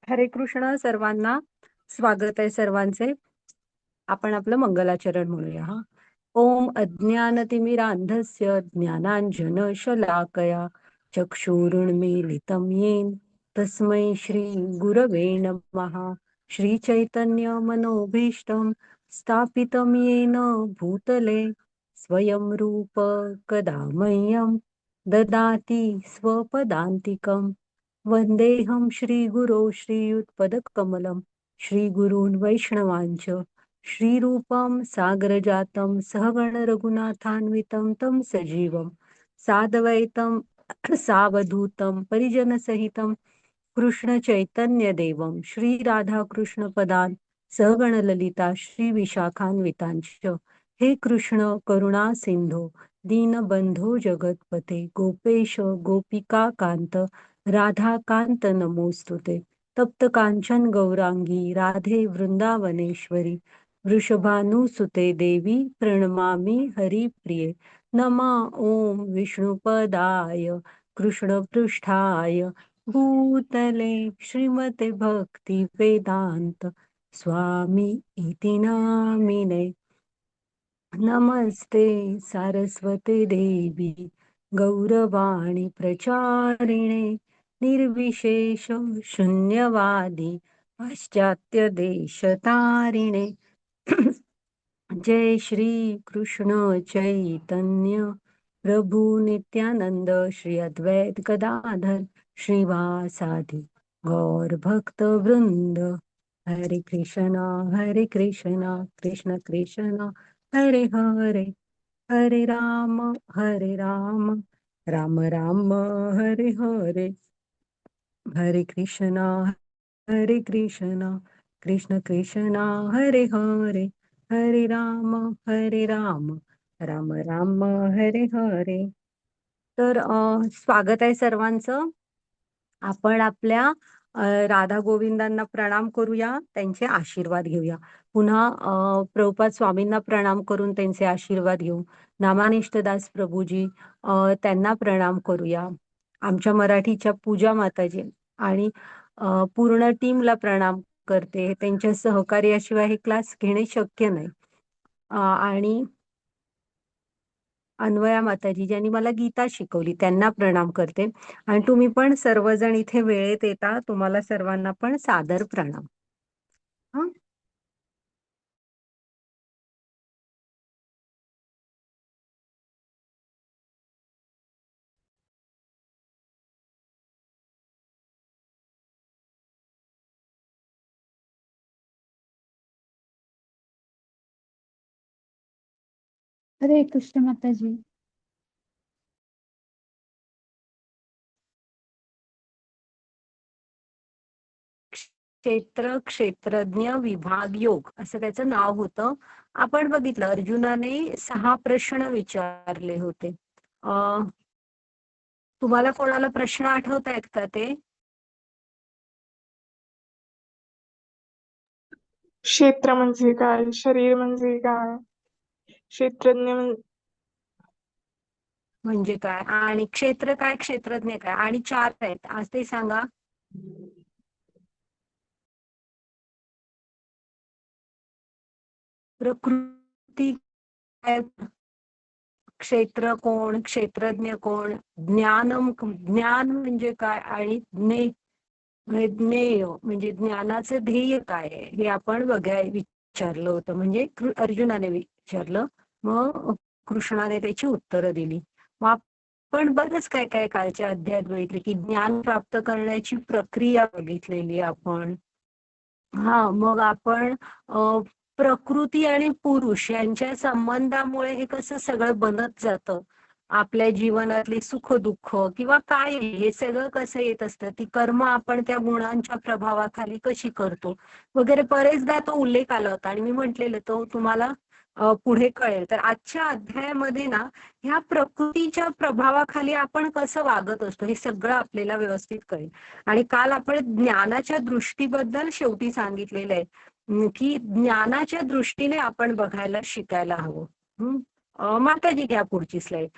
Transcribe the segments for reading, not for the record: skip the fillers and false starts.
हरे कृष्ण सर्वांना. स्वागत आहे सर्वांचे. आपण आपलं मंगलाचरण म्हणूया. हा. ओम अज्ञानतिमिरांधस्य ज्ञानांजन शलाकया चक्षुरुन्मीलितं येन तस्मै श्री गुरवे नमः. श्री चैतन्य मनोभीष्टं स्थापितं येन भूतले स्वयं रूप कदा मह्यं ददाति स्वपदान्तिकम्. वंदेहं श्रीगुरो श्रीयुतपदकमलं श्रीगुरून् वैष्णवांच श्रीरूपं सागरजातं सहगण रघुनाथान्वितं तं सजीवं साद्वैतं सावधूतं परिजनसहितं कृष्ण चैतन्य देवं श्री राधा कृष्ण पदान सहगण ललिता श्री विशाखान्वितांच. हे कृष्ण करुणा सिंधो दीनबंधो जगतपते गोपेश गोपिका कांत राधाकांत नमोस्तुते. तप्त कांचन गौरांगी राधे वृंदावनेश्वरी वृषभानुसुते देवी प्रणमामि हरिप्रिये. नमः ओम विष्णुपदाय कृष्णपृष्ठाय भूतले श्रीमते भक्ति वेदांत स्वामी इति नामिने. नमस्ते सारस्वते देवी गौरवाणी प्रचारिणे निर्विशेष शून्यवादी पाश्चात्य देशतारिणे. जय श्री कृष्ण चैतन्य प्रभु नित्यानंद श्री अद्वैत गदाधर श्रीवासादि गौर भक्त वृंद. हरे कृष्णा कृष्ण कृष्ण हरे हरे हरे राम राम राम हरे हरे. हरे कृष्णा कृष्ण कृष्ण हरे हरे हरे राम राम राम हरे हरे. तर स्वागत आहे सर्वांचं. आपण आपल्या राधा गोविंदांना प्रणाम करूया, त्यांचे आशीर्वाद घेऊया. पुन्हा प्रभुपाद स्वामींना प्रणाम करून त्यांचे आशीर्वाद घेऊ. नामानिष्ठदास प्रभूजी त्यांना प्रणाम करूया. आमच्या मराठीच्या पूजा माताजी आणि पूर्ण टीमला प्रणाम करते. त्यांच्या सहकार्याशिवाय हे क्लास घेणे शक्य नाही. आणि अन्वया माताजी ज्यांनी मला गीता शिकवली त्यांना प्रणाम करते. आणि तुम्ही पण सर्वजण इथे वेळेत येता, तुम्हाला सर्वांना पण सादर प्रणाम. हं? हरे कृष्ण माताजी. क्षेत्रज्ञ विभाग योग असं त्याचं नाव होतं. आपण बघितलं अर्जुनाने 6 प्रश्न विचारले होते. तुम्हाला कोणाला प्रश्न आठवत आहेत का ते? क्षेत्र म्हणजे काय, शरीर म्हणजे काय, क्षेत्रज्ञ म्हणजे काय आणि क्षेत्र काय, क्षेत्रज्ञ काय, आणि 4 आहेत आज ते सांगा. प्रकृती काय, क्षेत्र कोण, क्षेत्रज्ञ कोण, ज्ञान म्हणजे काय, आणि ज्ञेय म्हणजे ज्ञानाचं ध्येय काय आहे हे आपण विचारलं होतं. म्हणजे अर्जुनाने विचारलं, मग कृष्णाने त्याची उत्तरं दिली. मग आपण बरंच काय काय कालच्या अध्यायात बघितले की ज्ञान प्राप्त करण्याची प्रक्रिया बघितलेली आपण. मग आपण प्रकृती आणि पुरुष यांच्या संबंधामुळे हे कसं सगळं बनत जातं. आपल्या जीवनातले सुख दुःख किंवा काय हे सगळं कसं येत असतं, ती कर्म आपण त्या गुणांच्या प्रभावाखाली कशी करतो वगैरे बरेचदा तो उल्लेख आला होता. आणि मी म्हटलेलं तो तुम्हाला पुढे कळेल. तर आजच्या अध्यायामध्ये ना ह्या प्रकृतीच्या प्रभावाखाली आपण कसं वागत असतो हे सगळं आपल्याला व्यवस्थित कळेल. आणि काल आपण ज्ञानाच्या दृष्टीबद्दल शेवटी सांगितलेलं आहे की ज्ञानाच्या दृष्टीने आपण बघायला शिकायला हवं. माताजी घ्या पुढची स्लाइड.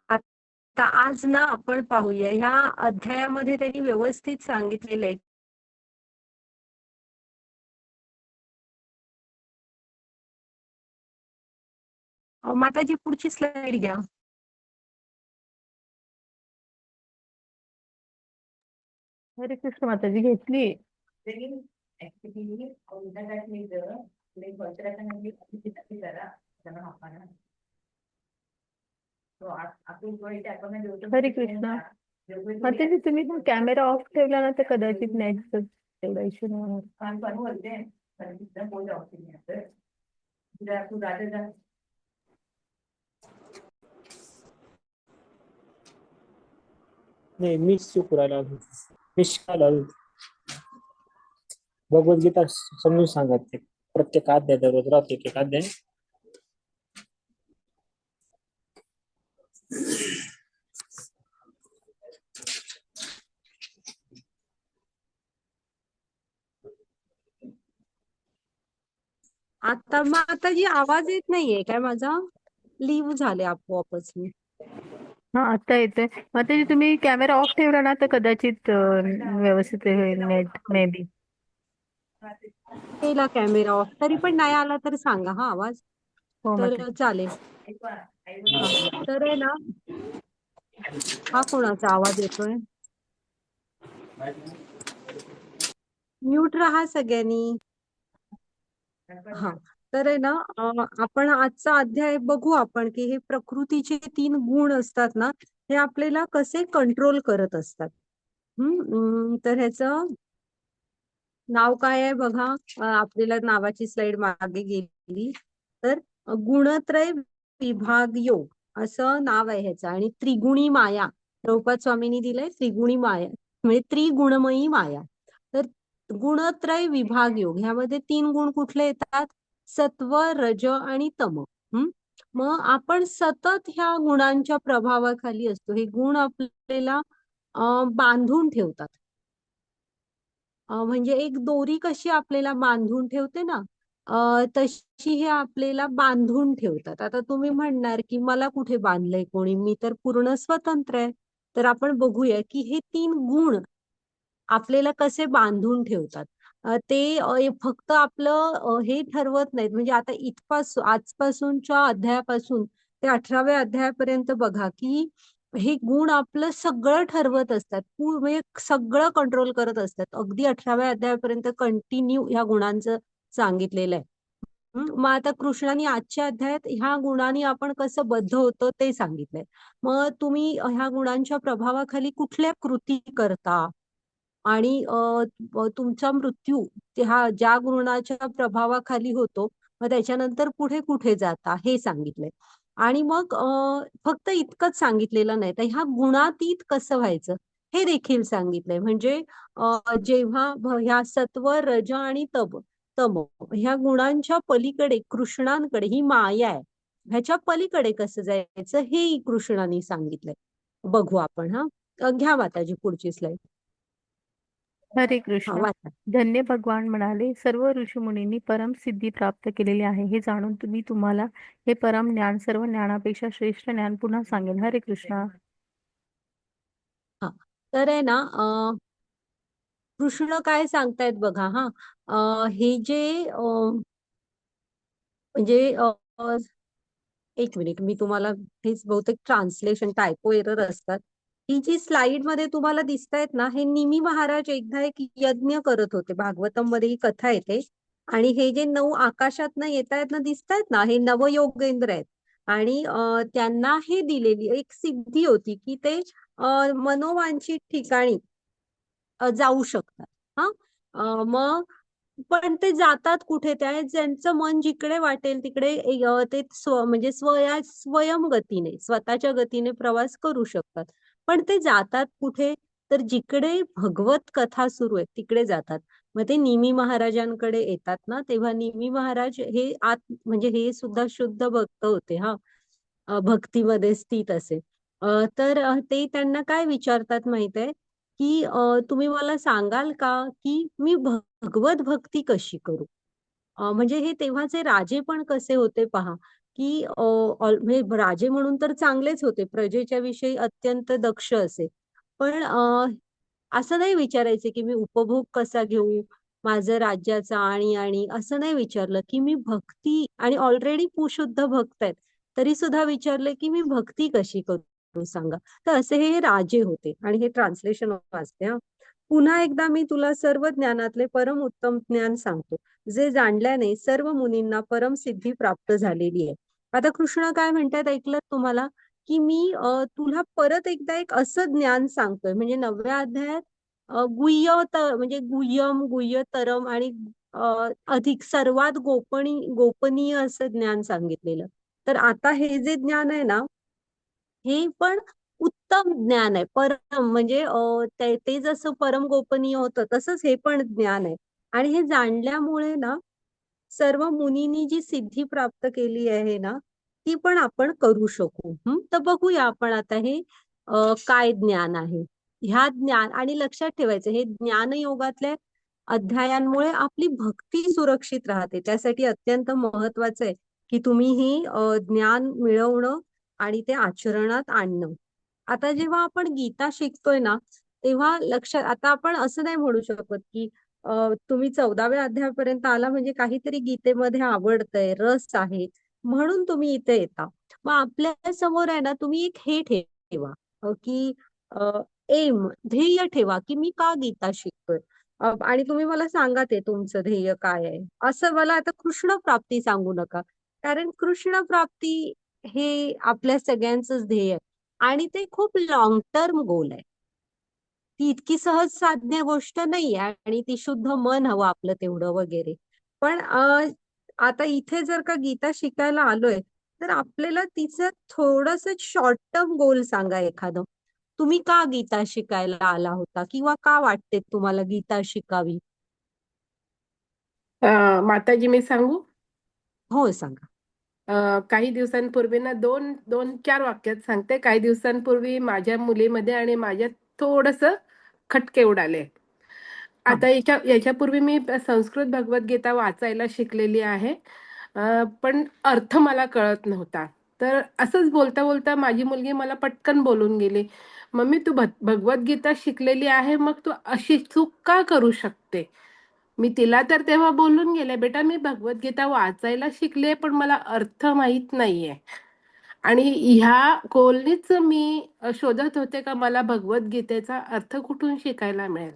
आता आज ना आपण पाहूया ह्या अध्यायामध्ये त्यांनी व्यवस्थित सांगितलेलं आहे माताजी पुढची स्लाइड घ्या. हरे कृष्ण माताजी घेतली. हरे कृष्ण माताजी, तुम्ही ना कॅमेरा ऑफ ठेवला ना तर कदाचित नेटचा तेवढा इश्यू नाही होणार. नाही मीच चूक राहिला मी शिकायला आलो. भगवद्गीता समजून सांगत ते प्रत्येक अध्याय दररोज राहते एक अध्याय. आता माताजी आवाज येत नाहीये काय माझा? लीव्ह झाले आपोआपच मी. हा आता येतोय. माताजी तुम्ही कॅमेरा ऑफ ठेवला ना तर कदाचित व्यवस्थित होईल नेट मे बी. केला कॅमेरा ऑफ तरी पण नाही आला तर सांगा हा आवाज. हो तर माताजी. चालेल. तर आहे ना, हा कोणाचा आवाज येतोय? म्यूट राहा सगळ्यांनी. हा तर आहे ना, आपण आजचा अध्याय बघू आपण की हे प्रकृतीचे 3 गुण असतात ना, हे आपल्याला कसे कंट्रोल करत असतात. तर ह्याचं नाव काय आहे बघा. आपल्याला नावाची स्लाइड मागे गेली तर गुणत्रय विभाग योग असं नाव आहे ह्याचं. आणि त्रिगुणी माया प्रभुपाद स्वामींनी दिलंय त्रिगुणी माया म्हणजे त्रिगुणमयी माया. तर गुणत्रय विभाग योग ह्यामध्ये 3 गुण कुठले येतात? सत्व, रज आणि तम. मग आपण सतत ह्या गुणांच्या प्रभावाखाली असतो. हे गुण आपल्याला बांधून ठेवतात. म्हणजे एक दोरी कशी आपल्याला बांधून ठेवते ना, तशी हे आपल्याला बांधून ठेवतात. आता तुम्ही म्हणणार की मला कुठे बांधलंय कोणी, मी तर पूर्ण स्वतंत्र आहे. तर आपण बघूया की हे 3 गुण आपल्याला कसे बांधून ठेवतात. ते फक्त आपलं हे ठरवत नाहीत. म्हणजे आता इथपासून आजपासूनच्या अध्यायापासून ते 18व्या अध्यायापर्यंत बघा की हे गुण आपलं सगळं ठरवत असतात. म्हणजे सगळं कंट्रोल करत असतात. अगदी 18व्या अध्यायापर्यंत कंटिन्यू ह्या गुणांचं सांगितलेलं आहे. मग आता कृष्णाने आजच्या अध्यायात ह्या गुणांनी आपण कसं बद्ध होतं ते सांगितलंय. मग तुम्ही ह्या गुणांच्या प्रभावाखाली कुठल्या कृती करता आणि तुमचा मृत्यू ह्या ज्या गुणाच्या प्रभावाखाली होतो, मग त्याच्यानंतर पुढे कुठे जाता हे सांगितलंय. आणि मग फक्त इतकंच सांगितलेलं नाही तर ह्या गुणातीत कसं व्हायचं हे देखील सांगितलंय. म्हणजे जेव्हा ह्या सत्व, रज आणि तम ह्या गुणांच्या पलीकडे कृष्णांकडे ही माया आहे, ह्याच्या पलीकडे कसं जायचं हेही कृष्णाने सांगितलंय. बघू आपण. घ्या माताजी पुढची स्लाइड. हरे कृष्ण. वाचा. धन्य भगवान म्हणाले, सर्व ऋषीमुनींनी परम सिद्धी प्राप्त केलेली आहे हे जाणून तुम्हाला हे परम ज्ञान सर्व ज्ञानापेक्षा श्रेष्ठ ज्ञान पुन्हा सांगेन. हरे कृष्ण. तर आहे ना, कृष्ण काय सांगतायत बघा. हे जे म्हणजे एक मिनिट मी तुम्हाला हेच बहुतेक ट्रान्सलेशन टायपो एरर असतात. ही जी स्लाइड मध्ये तुम्हाला दिसतायत ना, हे निमी महाराज एकदा एक यज्ञ करत होते. भागवतम मध्ये ही कथा येते. आणि हे जे 9 आकाशात येत आहेत ना, दिसतायत ना, हे नवयोगेंद्र आहेत. आणि त्यांना हे दिलेली एक सिद्धी होती की ते मनोवांछित ठिकाणी जाऊ शकतात. मग पण ते जातात कुठे? ज्यांचं मन जिकडे वाटेल तिकडे ते म्हणजे स्वयं गतीने स्वतःच्या गतीने प्रवास करू शकतात. पण ते जातात कुठे? तर जिकडे भगवत कथा सुरू आहे तिकडे जातात. मग ते निमी महाराजांकडे येतात ना, तेव्हा निमी महाराज हे म्हणजे हे सुद्धा शुद्ध भक्त होते. भक्तीमध्ये स्थित असे. तर ते त्यांना काय विचारतात माहित आहे की तुम्ही मला सांगाल का की मी भगवत भक्ती कशी करू? म्हणजे हे तेव्हाचे राजे पण कसे होते पहा की म्हणजे राजे म्हणून तर चांगलेच होते, प्रजेच्या विषयी अत्यंत दक्ष असे. पण असं नाही विचारायचे की मी उपभोग कसा घेऊ माझं राज्याचा आणि असं नाही विचारलं की मी भक्ती आणि ऑलरेडी शुद्ध भक्त आहेत तरी सुद्धा विचारले की मी भक्ती कशी करू सांगा. तर असे हे राजे होते आणि हे ट्रान्सलेशन वाचते हा. पुन्हा एकदा मी तुला सर्व ज्ञानातले परम उत्तम ज्ञान सांगतो, जे जाणल्याने सर्व मुनींना परम सिद्धी प्राप्त झालेली आहे. आता कृष्ण काय म्हणतात ऐकलं तुम्हाला, की मी तुला परत एकदा एक असं ज्ञान सांगतोय. म्हणजे 9व्या अध्यायात म्हणजे गुह्यम, गुह्यतरम आणि अधिक सर्वात गोपनीय असं ज्ञान सांगितलेलं. तर आता हे जे ज्ञान आहे ना, हे पण उत्तम ज्ञान आहे. परम म्हणजे ते जसं परम गोपनीय होतं तसंच हे पण ज्ञान आहे. आणि हे जाणल्यामुळे ना सर्व मुनींनी जी सिद्धी प्राप्त केली आहे ना, ती पण आपण करू शकू. तर बघूया आपण आता हे काय ज्ञान आहे. ह्या ज्ञान आणि लक्षात ठेवायचं, हे ज्ञानयोगातल्या अध्यायांमुळे आपली भक्ती सुरक्षित राहते. त्यासाठी अत्यंत महत्वाचं आहे की तुम्ही ही ज्ञान मिळवणं आणि ते आचरणात आणणं. आता जेव्हा आपण गीता शिकतोय ना, तेव्हा लक्षात, आता आपण असं नाही म्हणू शकत की तुम्ही 14व्या अध्यायापर्यंत आला म्हणजे काहीतरी गीतेमध्ये आवडतंय, रस आहे, म्हणून तुम्ही इथे येता. मग आपल्या समोर आहे ना, तुम्ही एक हे ठेवा की एम, ध्येय ठेवा की मी का गीता शिकतोय. आणि तुम्ही मला सांगा ते तुमचं ध्येय काय आहे. असं मला आता कृष्ण प्राप्ती सांगू नका, कारण कृष्ण प्राप्ती हे आपल्या सगळ्यांचंच ध्येय आहे आणि ते खूप लॉंग टर्म गोल आहे. ती इतकी सहज साध्य गोष्ट नाहीये आणि ती शुद्ध मन हवं आपलं तेवढं वगैरे. पण आता इथे जर का गीता शिकायला आलोय, तर आपल्याला तिचं थोडस शॉर्ट टर्म गोल सांगा एखादं. तुम्ही का गीता शिकायला आला होता किंवा का वाटते तुम्हाला गीता शिकावी? माताजी मी सांगू? हो सांगा. काही दिवसांपूर्वी ना दोन दोन चार वाक्यात सांगते. काही दिवसांपूर्वी माझ्या मुलीमध्ये आणि माझ्यात थोडस खटके उडाले. हा आता याच्यापूर्वी मी संस्कृत भगवद्गीता वाचायला शिकलेली आहे, पण अर्थ मला कळत नव्हता. तर असंच बोलता बोलता माझी मुलगी मला पटकन बोलून गेली, मम्मी तू भगवद्गीता शिकलेली आहे, मग तू अशी चूक का करू शकते? मी तिला तर तेव्हा बोलून गेले, बेटा मी भगवद्गीता वाचायला शिकले पण मला अर्थ माहित नाहीये. आणि ह्या कोलनीच मी शोधत होते का मला भगवद्गीतेचा अर्थ कुठून शिकायला मिळेल.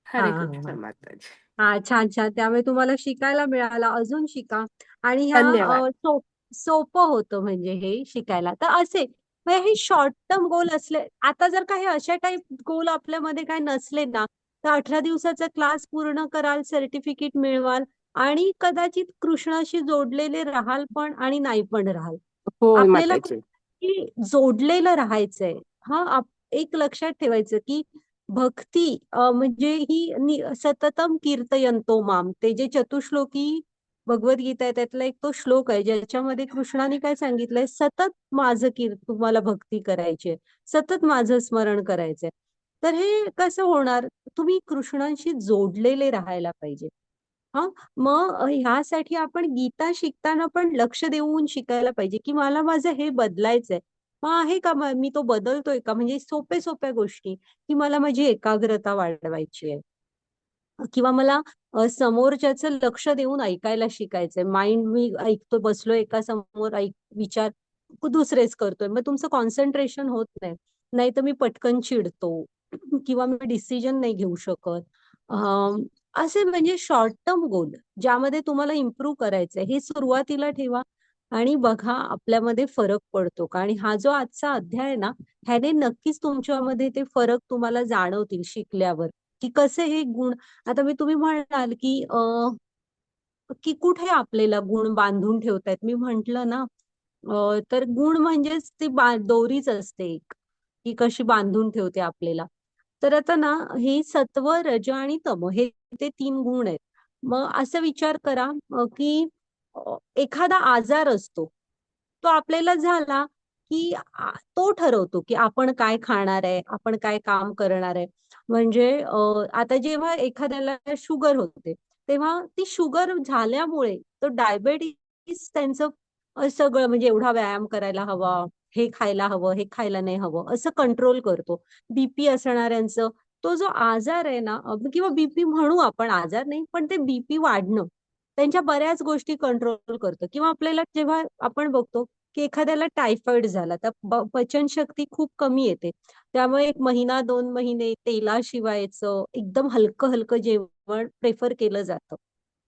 हा हरे हा कृष्ण हा. माताजी. हा छान छान. त्यामुळे तुम्हाला शिकायला मिळाला, अजून शिका. आणि ह्या धन्यवाद. सोपं होतं म्हणजे हे शिकायला. तर असे म्हणजे हे शॉर्ट टर्म गोल असले, आता जर काही अशा टाईप गोल आपल्यामध्ये काय नसले ना, तर 18 दिवसाचा क्लास पूर्ण कराल, सर्टिफिकेट मिळवाल आणि कदाचित कृष्णाशी जोडलेले राहाल पण आणि नाही पण राहाल. हो आपल्याला माताजी. की जोडलेलं राहायचंय. एक लक्षात ठेवायचं की भक्ती म्हणजे ही सततम कीर्तयंतो माम, ते जे चतुश्लोकी भगवद्गीता आहे त्यातला एक तो श्लोक आहे ज्याच्यामध्ये कृष्णाने काय सांगितलंय, सतत माझं तुम्हाला भक्ती करायची आहे, सतत माझं स्मरण करायचंय. तर हे कसं होणार, तुम्ही कृष्णांशी जोडलेले राहायला पाहिजे. हा, मग ह्यासाठी आपण गीता शिकताना पण लक्ष देऊन शिकायला पाहिजे की मला माझं हे बदलायचंय. मग आहे का मी तो बदलतोय का, म्हणजे सोप्या गोष्टी की मला माझी एकाग्रता वाढवायची आहे किंवा मला समोरच्याचं लक्ष देऊन ऐकायला शिकायचंय. माइंड मी ऐकतो, बसलोय एका समोर, विचार दुसरेच करतोय, मग तुमचं कॉन्सन्ट्रेशन होत नाही. नाही तर मी पटकन चिडतो किंवा मी डिसिजन नाही घेऊ शकत. असे म्हणजे शॉर्ट टर्म गोल ज्यामध्ये तुम्हाला इम्प्रूव्ह करायचंय, हे सुरुवातीला ठेवा आणि बघा आपल्यामध्ये फरक पडतो का. आणि हा जो आजचा अध्याय आहे ना, ह्याने नक्कीच तुमच्यामध्ये ते फरक तुम्हाला जाणवतील शिकल्यावर की कसे हे गुण. आता तुम्ही म्हणाल की कुठे आपल्याला गुण बांधून ठेवतायत, मी म्हंटल ना, तर गुण म्हणजेच ती दोरीच असते एक, की कशी बांधून ठेवते आपल्याला. तर आता ना, हे सत्व, रज आणि तम हे ते 3 गुण आहेत. मग असं विचार करा की एखादा आजार असतो, तो आपल्याला झाला की तो ठरवतो की आपण काय खाणार आहे, आपण काय काम करणार आहे. म्हणजे आता जेव्हा एखाद्याला शुगर होते, तेव्हा ती शुगर झाल्यामुळे तो डायबेटीस त्यांचं सगळं म्हणजे एवढा व्यायाम करायला हवा, हे खायला हवं, हे खायला नाही हवं, असं कंट्रोल करतो. बीपी असणाऱ्यांचं तो जो आजार आहे ना, किंवा बीपी म्हणू आपण, आजार नाही पण ते बीपी वाढणं, त्यांच्या बऱ्याच गोष्टी कंट्रोल करतं. किंवा आपल्याला जेव्हा आपण बघतो की एखाद्याला टायफॉइड झाला तर पचनशक्ती खूप कमी येते. त्यामुळे 1 महिना 2 महिने तेलाशिवायचं एकदम हलकं हलकं जेवण प्रेफर केलं जातं.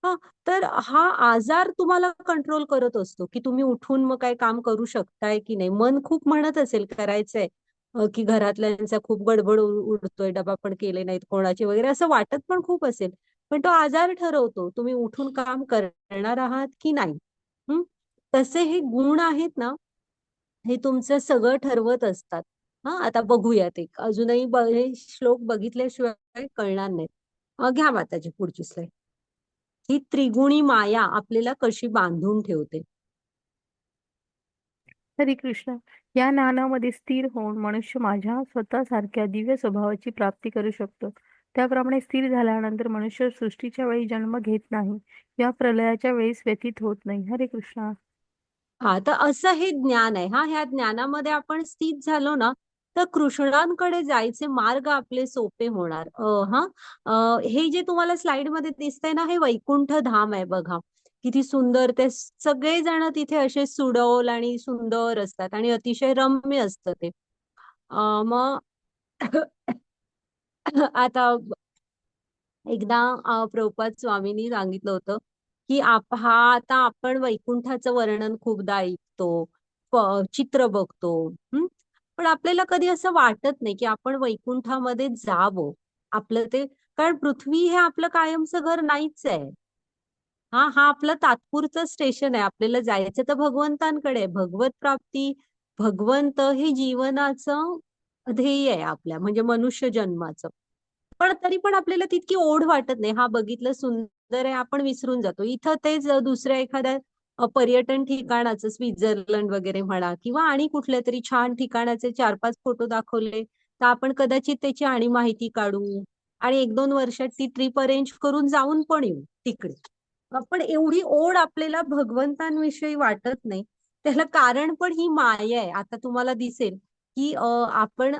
हां, तर हा आजार तुम्हाला कंट्रोल करत असतो, की तुम्ही उठून मग काही काम करू शकताय की नाही. मन खूप म्हणत असेल करायचंय, की घरातल्यांचा खूप गडबड उडतोय, डबा पण केले नाहीत कोणाचे वगैरे असं वाटत पण खूप असेल. पण तो आजार ठरवतो तुम्ही उठून काम करणार आहात की नाही. हं. तसे हे गुण आहेत ना, हे तुमचं सगळं ठरवत असतात. हां, आता बघूयात एक अजूनही हे श्लोक बघितल्याशिवाय कळणार नाहीत. घ्या माताजी पुढची स्लाईड. ही त्रिगुणी माया आपल्याला कशी बांधून ठेवते. हरे कृष्ण. या ज्ञानामध्ये स्थिर होऊन मनुष्य माझ्या स्वतःसारख्या दिव्य स्वभावाची प्राप्ती करू शकतो. त्याप्रमाणे स्थिर झाल्यानंतर मनुष्य सृष्टीच्या वेळी जन्म घेत नाही या प्रलयाच्या वेळेस व्यथित होत नाही. हरे कृष्ण. हा तर असं हे ज्ञान आहे. ह्या ज्ञानामध्ये आपण स्थित झालो ना, तर कृष्णांकडे जायचे मार्ग आपले सोपे होणार. हे जे तुम्हाला स्लाइड मध्ये दिसतंय ना, हे वैकुंठ धाम आहे बघा. किती सुंदर ते सगळे जण तिथे असे सुडौल आणि सुंदर असतात आणि अतिशय रम्य असतं ते. मग आता एकदा प्रभुपाद स्वामींनी सांगितलं होतं, की आता आपण वैकुंठाचं वर्णन खूपदा ऐकतो, चित्र बघतो. हं. पण आपल्याला कधी असं वाटत नाही, की आपण वैकुंठामध्ये जावं. आपलं ते कारण पृथ्वी हे आपलं कायमचं घर नाहीच आहे. हा आपलं तात्पुरतं स्टेशन आहे. आपल्याला जायचं तर भगवंतांकडे आहे. भगवत प्राप्ती, भगवंत हे जीवनाचं ध्येय आहे आपल्या म्हणजे मनुष्य जन्माचं. पण तरी पण आपल्याला तितकी ओढ वाटत नाही. हा बघितलं सुंदर आहे आपण विसरून जातो. इथं तेच दुसऱ्या एखाद्या पर्यटन ठिकाणाचं स्वित्झर्लंड वगैरे म्हणा किंवा आणि कुठल्या तरी छान ठिकाणाचे 4-5 फोटो दाखवले तर आपण कदाचित त्याची आणि माहिती काढू आणि 1-2 वर्षात ती ट्रिप अरेंज करून जाऊन पण येऊ तिकडे. पण एवढी ओढ आपल्याला भगवंतांविषयी वाटत नाही. त्याला कारण पण ही माया आहे. आता तुम्हाला दिसेल की आपण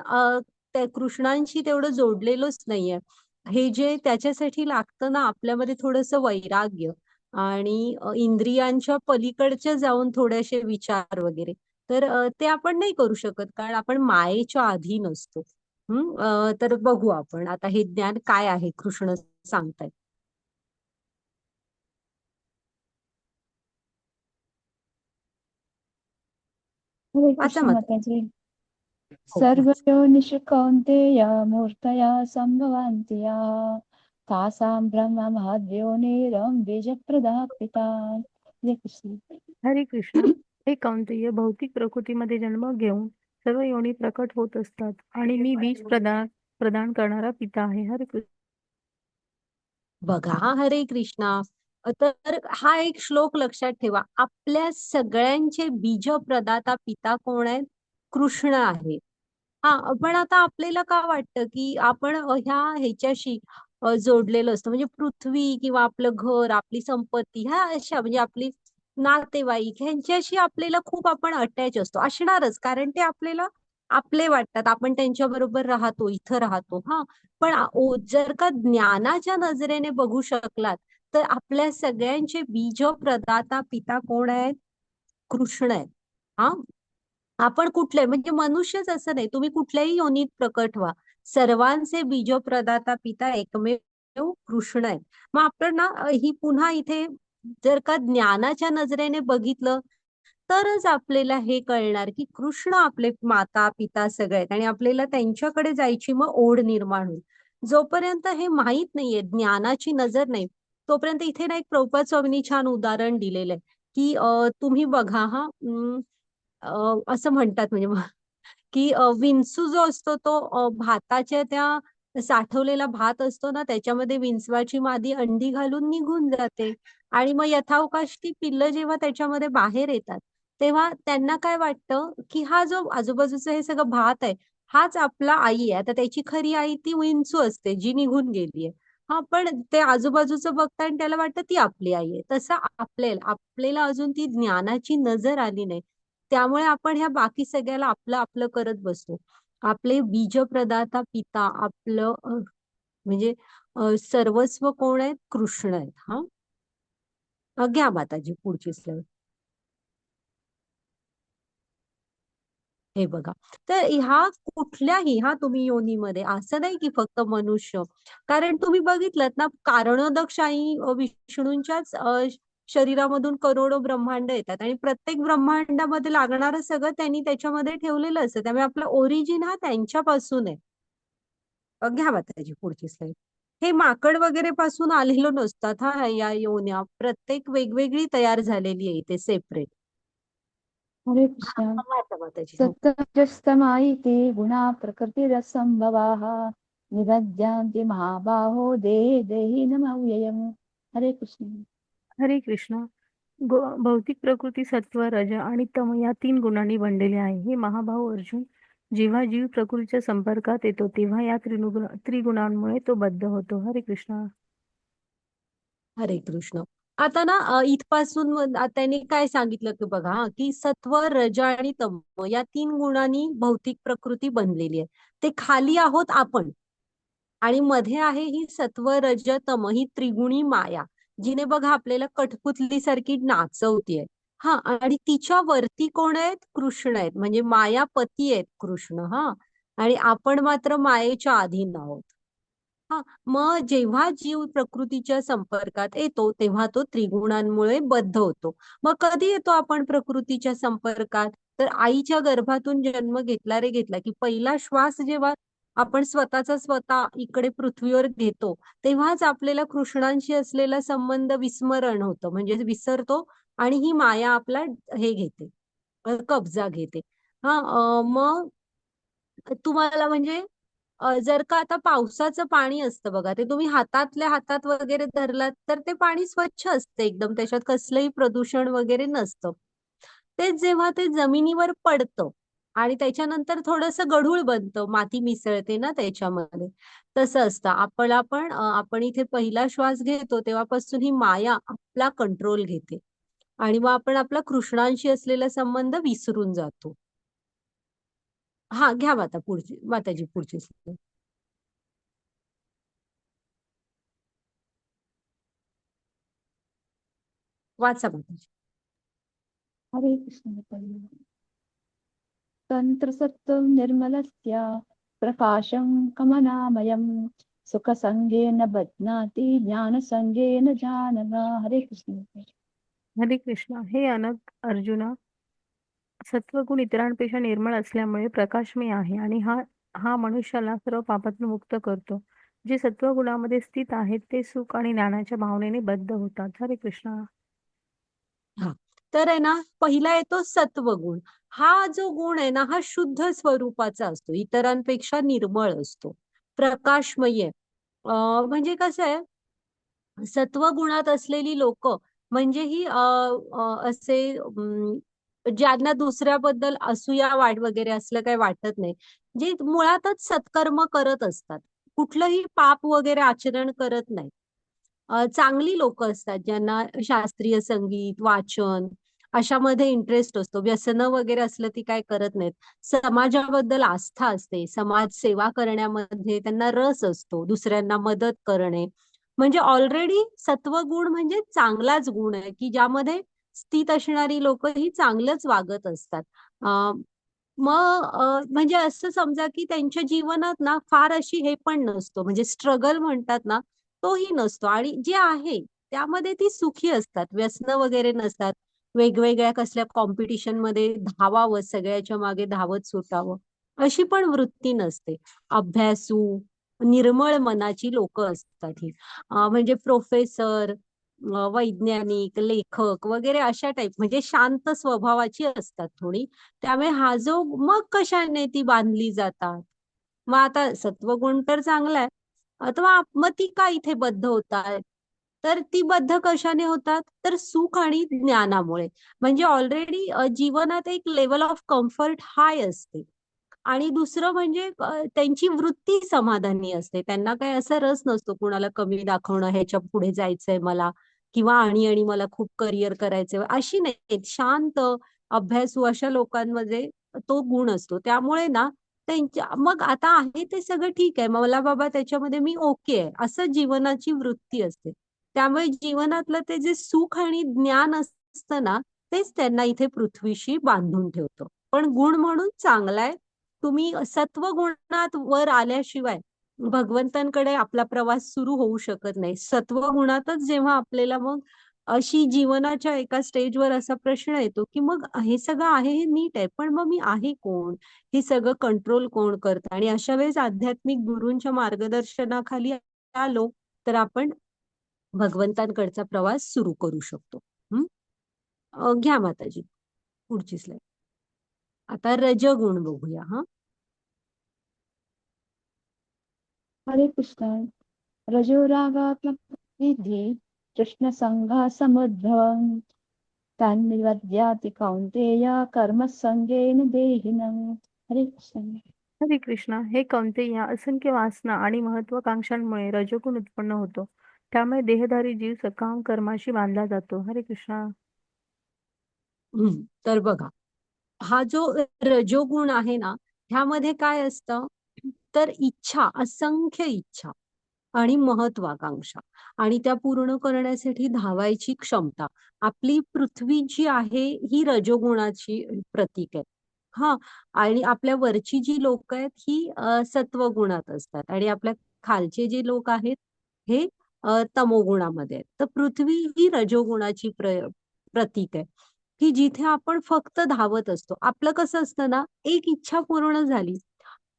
त्या कृष्णांशी तेवढं जोडलेलोच नाहीये. हे जे त्याच्यासाठी लागतं ना आपल्यामध्ये थोडंसं वैराग्य आणि इंद्रियांच्या पलीकडच्या जाऊन थोडेसे विचार वगैरे. तर ते आपण नाही करू शकत कारण आपण मायेच्या अधीन असतो. तर बघू आपण आता हे ज्ञान काय आहे कृष्ण सांगतायत. हरे वाचा कृष्ण मत. माताजी. हो, वाचा. सर्वयोनिषु कौन्तेय मूर्तया सम्भवन्ति या तासां ब्रह्ममहद्योनिरहं बीजप्रदः पिता. हरे कृष्ण. हरे कृष्ण. हे कौंतेय भौतिक प्रकृतीमध्ये जन्म घेऊन सर्व योनी प्रकट होत असतात आणि मी बीज प्रदान प्रदान करणारा पिता आहे. हरे कृष्ण. बघा हरे कृष्णा. तर हा एक श्लोक लक्षात ठेवा. आपल्या सगळ्यांचे बीज प्रदाता पिता कोण आहेत? कृष्ण आहे. हा पण आता आपल्याला का वाटतं की आपण ह्याच्याशी जोडलेलं असतं म्हणजे पृथ्वी किंवा आपलं घर आपली संपत्ती ह्या अशा म्हणजे आपली नातेवाईक ह्यांच्याशी आपल्याला खूप आपण अटॅच असतो असणारच कारण ते आपल्याला आपले वाटतात आपण त्यांच्या बरोबर राहतो इथं राहतो. पण जर का ज्ञानाच्या नजरेने बघू शकलात तर आपल्या सगळ्यांचे बीज प्रदाता पिता कोण आहेत? कृष्ण आहेत. हा आपण कुठले म्हणजे मनुष्यच असं नाही तुम्ही कुठल्याही योनीत प्रकट व्हा सर्वांचे बीज प्रदाता पिता एकमेव कृष्ण आहे. मग आपण ना ही पुन्हा इथे जर का ज्ञानाच्या नजरेने बघितलं तरच आपल्याला हे कळणार की कृष्ण आपले माता पिता सगळे आहेत आणि आपल्याला त्यांच्याकडे जायची मग ओढ निर्माण होईल. जोपर्यंत हे माहित नाहीये ज्ञानाची नजर नाही तोपर्यंत इथे ना एक प्रभुपाद स्वामींनी छान उदाहरण दिलेलं आहे की तुम्ही बघा असं म्हणतात म्हणजे की विंचू जो असतो तो भाताच्या त्या साठवलेला भात असतो ना त्याच्यामध्ये विंचवाची मादी अंडी घालून निघून जाते आणि मग यथावकाश ती पिल्लं जेव्हा त्याच्यामध्ये बाहेर येतात तेव्हा त्यांना काय वाटतं की हा जो आजूबाजूचं हे सगळं भात आहे हाच आपला आई आहे. आता त्याची खरी आई ती विंचू असते जी निघून गेलीये. पण ते आजूबाजूचं बघता आणि त्याला वाटतं ती आपली आई आहे. तसं आपल्याला अजून ती ज्ञानाची नजर आली नाही त्यामुळे आपण ह्या बाकी सगळ्याला आपलं आपलं करत बसतो. आपले बीज प्रदाता पिता आपलं म्हणजे सर्वस्व कोण आहेत? कृष्ण आहेत. घ्या माताजी पुढची स्लाईड. हे बघा, तर कुठल्याही तुम्ही योनीमध्ये असं नाही की फक्त मनुष्य, कारण तुम्ही बघितलं ना कारणोदक आई विष्णूंच्याच शरीरामधून करोडो ब्रह्मांड येतात आणि प्रत्येक ब्रह्मांडामध्ये लागणारं सगळं त्यांनी त्याच्यामध्ये ठेवलेलं असतं, त्यामुळे आपलं ओरिजिन त्यांच्यापासून आहे. घ्या माताजी पुढची स्लाईड. हे माकड वगैरे पासून आलेलो नसतात या योन्या प्रत्येक वेगवेगळी तयार झालेली आहे इथे सेपरेट. हरे कृष्ण. माताजी सत्तमस्तमायिते गुणा प्रकृतिरसंभवाः निबध्यान्ति महाबाहो देहे देहि नमव्ययम्. हरे कृष्ण. हरे कृष्ण. भौतिक प्रकृती सत्व रज आणि तम या 3 गुणांनी बनलेली आहे. हे महाभाऊ अर्जुन, जेव्हा जीव प्रकृतीच्या संपर्कात येतो तेव्हा या त्रिगुणांमुळे तो बद्ध होतो. हरे कृष्ण. हरे कृष्ण. आता ना इथपासून त्यांनी काय सांगितलं की बघा की सत्व रज आणि तम या 3 गुणांनी भौतिक प्रकृती बनलेली आहे. ते खाली आहोत आपण आणि मध्ये आहे ही सत्व रज तम ही त्रिगुणी माया, जिने बघा आपल्याला कठपुतली सारखी नाचवतीये. आणि तिच्या वरती कोण आहेत? कृष्ण आहेत, म्हणजे मायापती आहेत कृष्ण. आणि आपण मात्र मायेच्या अधीन आहोत. मग जेव्हा जीव प्रकृतीच्या संपर्कात येतो तेव्हा तो त्रिगुणांमुळे बद्ध होतो. मग कधी येतो आपण प्रकृतीच्या संपर्कात? तर आईच्या गर्भातून जन्म घेतला रे घेतला की पहिला श्वास जेव्हा आपण स्वतः इकडे पृथ्वीवर घेतो तेव्हाच आपल्याला कृष्णांशी असलेला संबंध विस्मरण होतं, म्हणजे विसरतो आणि ही माया आपला हे घेते, कब्जा घेते. मग तुम्हाला म्हणजे जर का आता पावसाचं पाणी असतं बघा, ते तुम्ही हातातल्या हातात वगैरे धरलात तर ते पाणी स्वच्छ असतं एकदम, त्याच्यात कसलंही प्रदूषण वगैरे नसतं. तेच जेव्हा ते जमिनीवर पडतं आणि त्याच्यानंतर थोडंसं गढूळ बनतं, माती मिसळते ना त्याच्यामध्ये, तसं असतं. आपण इथे पहिला श्वास घेतो तेव्हापासून ही माया आपला कंट्रोल घेते आणि मग आपण आपला कृष्णांशी असलेला संबंध विसरून जातो. घ्या माताजी पुढची slide. वाचा माताजी. हरे कृष्ण. तंत्रसत्त्वं निर्मलस्य प्रकाशं कमनामयं सुखसंगेन बध्नाति ज्ञानसंगेन जानव. हरे कृष्ण. हरे कृष्ण. हे अनक अर्जुना, सत्वगुण इतरांपेक्षा निर्मळ असल्यामुळे प्रकाशमय आहे आणि हा मनुष्याला सर्व पापातून मुक्त करतो. जे सत्वगुणामध्ये स्थित आहेत ते सुख आणि ज्ञानाच्या भावनेने बद्ध होतात. हरे कृष्ण. तर आहे ना, पहिला येतो सत्वगुण. हा जो गुण आहे ना हा शुद्ध स्वरूपाचा असतो, इतरांपेक्षा निर्मळ असतो, प्रकाशमय. म्हणजे कसं आहे, सत्वगुणात असलेली लोक म्हणजे ही असे ज्यांना दुसऱ्याबद्दल असूया वगैरे असलं काही वाटत नाही, जे मुळातच सत्कर्म करत असतात, कुठलंही पाप वगैरे आचरण करत नाही. चांगली लोक असतात ज्यांना शास्त्रीय संगीत वाचन अशामध्ये इंटरेस्ट असतो. व्यसनं वगैरे असलं ती काय करत नाहीत. समाजाबद्दल आस्था असते, समाज सेवा करण्यामध्ये त्यांना रस असतो, दुसऱ्यांना मदत करणे. म्हणजे ऑलरेडी सत्वगुण म्हणजे चांगलाच गुण आहे की ज्यामध्ये स्थित असणारी लोक ही चांगलंच वागत असतात. म्हणजे असं समजा की त्यांच्या जीवनात ना फार अशी हे पण नसतो, म्हणजे स्ट्रगल म्हणतात ना तोही नसतो, आणि जे आहे त्यामध्ये ती सुखी असतात, व्यसन वगैरे नसतात. वेगवेगळ्या कसल्या कॉम्पिटिशन मध्ये धावावं, सगळ्याच्या मागे धावत सुटावं अशी पण वृत्ती नसते. अभ्यासू निर्मळ मनाची लोक असतात ही. म्हणजे प्रोफेसर, वैज्ञानिक, लेखक वगैरे अशा टाईप, म्हणजे शांत स्वभावाची असतात थोडी. त्यामुळे हा जो मग कशाने ती बांधली जातात. मग आता सत्वगुण तर चांगला आहे, अथवा मग ती का इथे बद्ध होतात, तर ती बद्ध कशाने होतात, तर सुख आणि ज्ञानामुळे. म्हणजे ऑलरेडी जीवनात एक लेवल ऑफ कम्फर्ट हाय असते, आणि दुसरं म्हणजे त्यांची वृत्ती समाधानी असते. त्यांना काही असा रस नसतो कुणाला कमी दाखवणं, ह्याच्या पुढे जायचंय मला, किंवा आणि मला खूप करिअर करायचंय, अशी नाही. शांत अभ्यासू अशा लोकांमध्ये तो गुण असतो. त्यामुळे ना त्यांच्या मग आता आहे ते सगळं ठीक आहे, मला बाबा त्याच्यामध्ये मी ओके आहे, असं जीवनाची वृत्ती असते. त्यामुळे जीवनातलं ते जे सुख आणि ज्ञान असतं ना, तेच त्यांना इथे पृथ्वीशी बांधून ठेवतं. पण गुण म्हणून चांगला आहे. तुम्ही सत्व गुणात वर आल्याशिवाय भगवंतांकडे आपला प्रवास सुरू होऊ शकत नाही. सत्व गुणातच जेव्हा आपल्याला मग अशी जीवनाच्या एका स्टेजवर असा प्रश्न येतो, की मग हे सगळं आहे हे नीट आहे, पण मग मी आहे कोण? हे सगळं कंट्रोल कोण करतं? आणि अशा वेळेस आध्यात्मिक गुरूंच्या मार्गदर्शनाखाली आलो, तर आपण भगवंतांकडचा प्रवास सुरू करू शकतो. घ्या माताजी पुढची स्लाइड. आता रजगुण बघूया. हरे कृष्ण. रजोरागात्मक विधी कृष्ण संघा समुद्भवम् तन्निवद्याति कौन्तेय कर्म संगेन देहिनम्. हरे कृष्ण. हरे कृष्णा. हे कौंतेय, असंख्य वासना आणि महत्वाकांक्षांमुळे रजोगुण उत्पन्न होतो. त्यामुळे देहधारी जीव सकाम कर्माशी बांधला जातो. हरे कृष्णा. तर बघा, हा जो रजोगुण आहे ना, ह्यामध्ये काय असतं, तर इच्छा, असंख्य इच्छा आणि महत्वाकांक्षा आणि त्या पूर्ण करण्यासाठी धावायची क्षमता. आपली पृथ्वी जी आहे ही रजोगुणाची प्रतीक आहे. आणि आपल्या वरची जी लोक आहेत ही सत्वगुणात असतात आणि आपल्या खालचे जे लोक आहेत हे तमोगुणामध्ये आहेत. तर पृथ्वी ही रजोगुणाची प्रतीक आहे, की जिथे आपण फक्त धावत असतो. आपलं कसं असतं ना, एक इच्छा पूर्ण झाली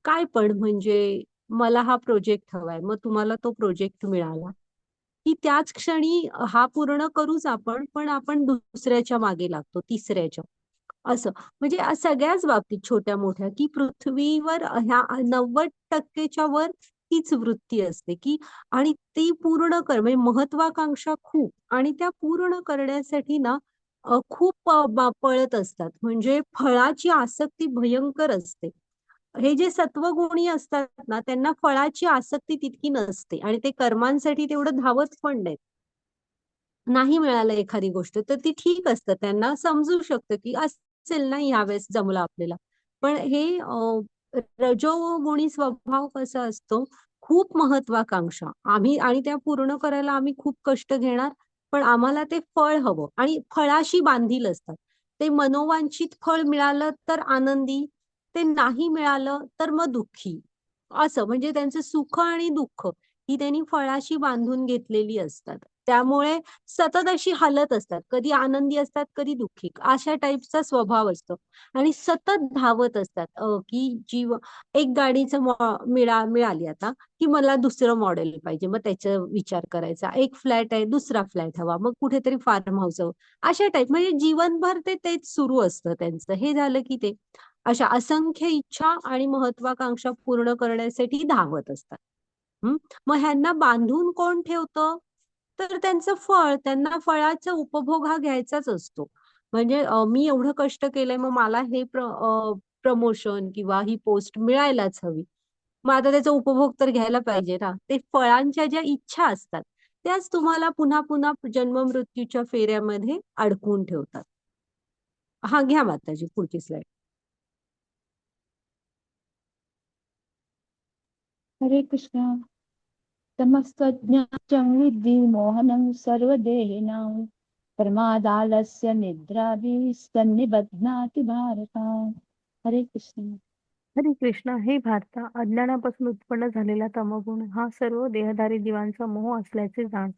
काय, पण म्हणजे मला हा प्रोजेक्ट हवाय, मग तुम्हाला तो प्रोजेक्ट मिळाला की त्याच क्षणी हा पूर्ण करूच आपण, पण आपण दुसऱ्याच्या मागे लागतो, तिसऱ्याच्या. असं म्हणजे सगळ्याच बाबतीत छोट्या मोठ्या, की पृथ्वीवर ह्या 90% वर हीच वृत्ती असते, की आणि ती पूर्ण म्हणजे महत्वाकांक्षा खूप आणि त्या पूर्ण करण्यासाठी ना खूप पळत असतात. म्हणजे फळाची आसक्ती भयंकर असते. हे जे सत्वगुणी असतात ना, त्यांना फळाची आसक्ती तितकी नसते आणि ते कर्मांसाठी तेवढं धावत पण नाहीत. नाही मिळालं एखादी गोष्ट तर ती ठीक असतं, त्यांना समजू शकतं की असेल ना यावेळेस जमलं आपल्याला. पण हे रजोगुणी स्वभाव कसा असतो, खूप महत्वाकांक्षा आम्ही आणि त्या पूर्ण करायला आम्ही खूप कष्ट घेणार, पण आम्हाला ते फळ हवं आणि फळाशी बांधील असतात. ते मनोवांछित फळ मिळालं तर आनंदी, ते नाही मिळालं तर मग दुःखी. असं म्हणजे त्यांचं सुख आणि दुःख ही त्यांनी फळाशी बांधून घेतलेली असतात. त्यामुळे सतत अशी हालत असतात, कधी आनंदी असतात कधी दुःखी, अशा टाईपचा स्वभाव असतो आणि सतत धावत असतात. की जीव एक गाडीचं मिळाली आता, की मला दुसरं मॉडेल पाहिजे, मग त्याचा विचार करायचा. एक फ्लॅट आहे, दुसरा फ्लॅट हवा, मग कुठेतरी फार्म हाऊस हवं, अशा टाईप. म्हणजे जीवनभर ते तेच सुरू असतं त्यांचं. हे झालं की ते अशा असंख्य इच्छा आणि महत्वाकांक्षा पूर्ण करण्यासाठी धावत असतात. मग ह्यांना बांधून कोण ठेवतं, तर त्यांचं फळ, त्यांना फळाचा उपभोग हा घ्यायचाच असतो. म्हणजे मी एवढं कष्ट केलंय, मग मला हे प्रमोशन किंवा ही पोस्ट मिळायलाच हवी. मग आता त्याचा उपभोग तर घ्यायला पाहिजे ना. ते फळांच्या ज्या इच्छा असतात त्याच तुम्हाला पुन्हा पुन्हा जन्म मृत्यूच्या फेऱ्यामध्ये अडकवून ठेवतात. घ्या माताजी पुढची स्लाइड. हरे कृष्ण. तमस्त्वज्ञानं विद्धि मोहनं सर्वदेहिनां प्रमादालस्य निद्राभिः सन्निबध्नाति भारत. हरे कृष्ण. हरे कृष्णा. हे भारता, अज्ञानापासून उत्पन्न झालेला तमोगुण हा सर्व देहधारी जीवांचा मोह असल्याचे जाण.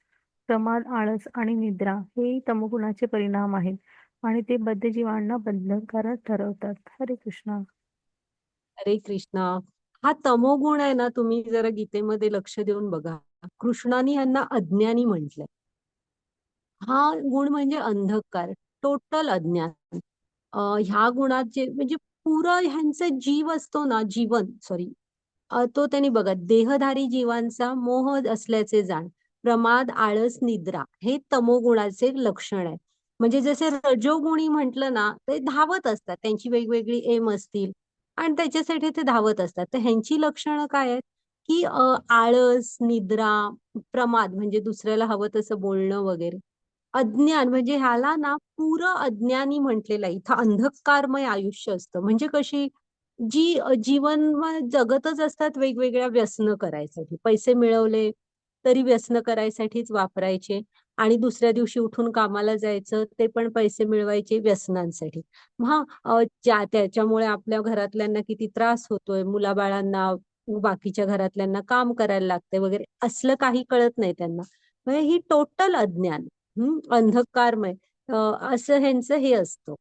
प्रमाद, आळस आणि निद्रा हे तमोगुणाचे परिणाम आहेत आणि ते बद्धजीवांना बंधनकारक ठरवतात. हरे कृष्णा. हरे कृष्णा. हा तमोगुण आहे ना, तुम्ही जरा गीतेमध्ये लक्ष देऊन बघा. कृष्णाने यांना अज्ञानी म्हटलंय. हा गुण म्हणजे अंधकार, टोटल अज्ञान. ह्या गुणात जे म्हणजे पुरं ह्यांचा जीव असतो ना, तो त्यांनी बघा, देहधारी जीवांचा मोह असल्याचे जाण. प्रमाद, आळस, निद्रा हे तमोगुणाचे लक्षण आहे. म्हणजे जसे रजोगुणी म्हटलं ना, ते धावत असतात, त्यांची वेगवेगळी एम असतील आणि त्याच्यासाठी ते धावत असतात. तर ह्यांची लक्षणं काय आहेत, की आळस, निद्रा, प्रमाद म्हणजे दुसऱ्याला हवं तसं बोलणं वगैरे, अज्ञान म्हणजे ह्याला ना पुरं अज्ञानी म्हटलेलं आहे. इथं अंधकारमय आयुष्य असतं. म्हणजे कशी जी जीवन जगतच असतात वेगवेगळ्या व्यसनं करायसाठी. पैसे मिळवले तरी व्यसन करायसाठीच वापरायचे आणि दुसऱ्या दिवशी उठून कामाला जायचं, ते पण पैसे मिळवायचे व्यसनांसाठी. त्याच्यामुळे आपल्या घरातल्यांना किती त्रास होतोय, मुलाबाळांना, बाकीच्या घरातल्यांना काम करायला लागते वगैरे, असलं काही कळत नाही त्यांना. म्हणजे ही टोटल अज्ञान, अंधकारमय असं ह्यांचं हे असतं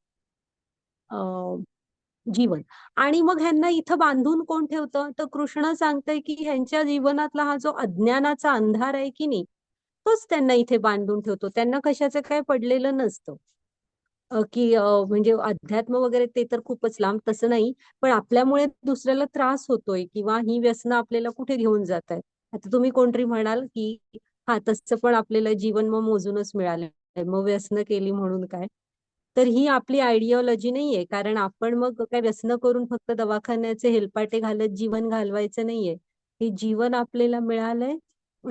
जीवन. आणि मग ह्यांना इथं बांधून कोण ठेवतं, तर कृष्ण सांगतंय की ह्यांच्या जीवनातला हा जो अज्ञानाचा अंधार आहे की नाही, तोच त्यांना इथे बांधून ठेवतो. त्यांना कशाचं काय पडलेलं नसतं. म्हणजे अध्यात्म वगैरे ते तर खूपच लांब, तसं नाही. पण आपल्यामुळे दुसऱ्याला त्रास होतोय किंवा ही व्यसनं आपल्याला कुठे घेऊन जात आहेत. आता तुम्ही कोणतरी म्हणाल की हा तसं पण आपल्याला जीवन मग मोजूनच मिळालंय, मग व्यसनं केली म्हणून काय. तर ही आपली आयडिओलॉजी नाहीये. कारण आपण मग काय व्यसनं करून फक्त दवाखान्याचे हेलपाटे घालत जीवन घालवायचं नाहीये. हे जीवन आपल्याला मिळालंय,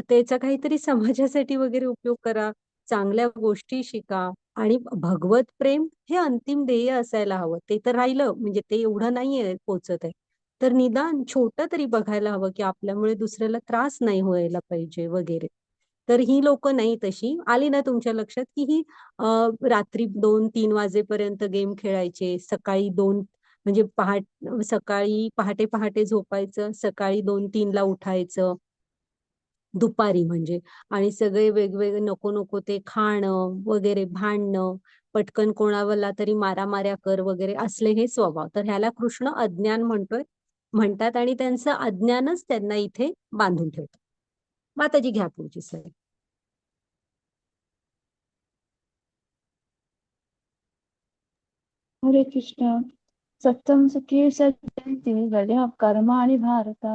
त्याचा काहीतरी समाजासाठी वगैरे उपयोग करा, चांगल्या गोष्टी शिका. आणि भगवत प्रेम हे अंतिम ध्येय असायला हवं. ते तर राहिलं, म्हणजे ते एवढं नाहीये पोचत आहे. तर निदान छोटं तरी बघायला हवं की आपल्यामुळे दुसऱ्याला त्रास नाही व्हायला पाहिजे वगैरे. तर ही लोक नाही तशी. आली ना तुमच्या लक्षात की ही रात्री 2-3 वाजेपर्यंत गेम खेळायचे, सकाळी 2 म्हणजे सकाळी पहाटे पहाटे झोपायचं, सकाळी 2-3 ला उठायचं, दुपारी म्हणजे. आणि सगळे वेगवेगळे नको नको ते खाणं वगैरे, भांडणं, पटकन कोणाला तरी मारामाऱ्या कर वगैरे, असले हे स्वभाव. तर ह्याला कृष्ण अज्ञान म्हणतात आणि त्यांचं अज्ञानच त्यांना इथे बांधून ठेवतं. माताजी घ्या पुढची स्लाईड. हरे कृष्ण. सत्यम सुखी सज्जन्ति गजः कर्माणि भारत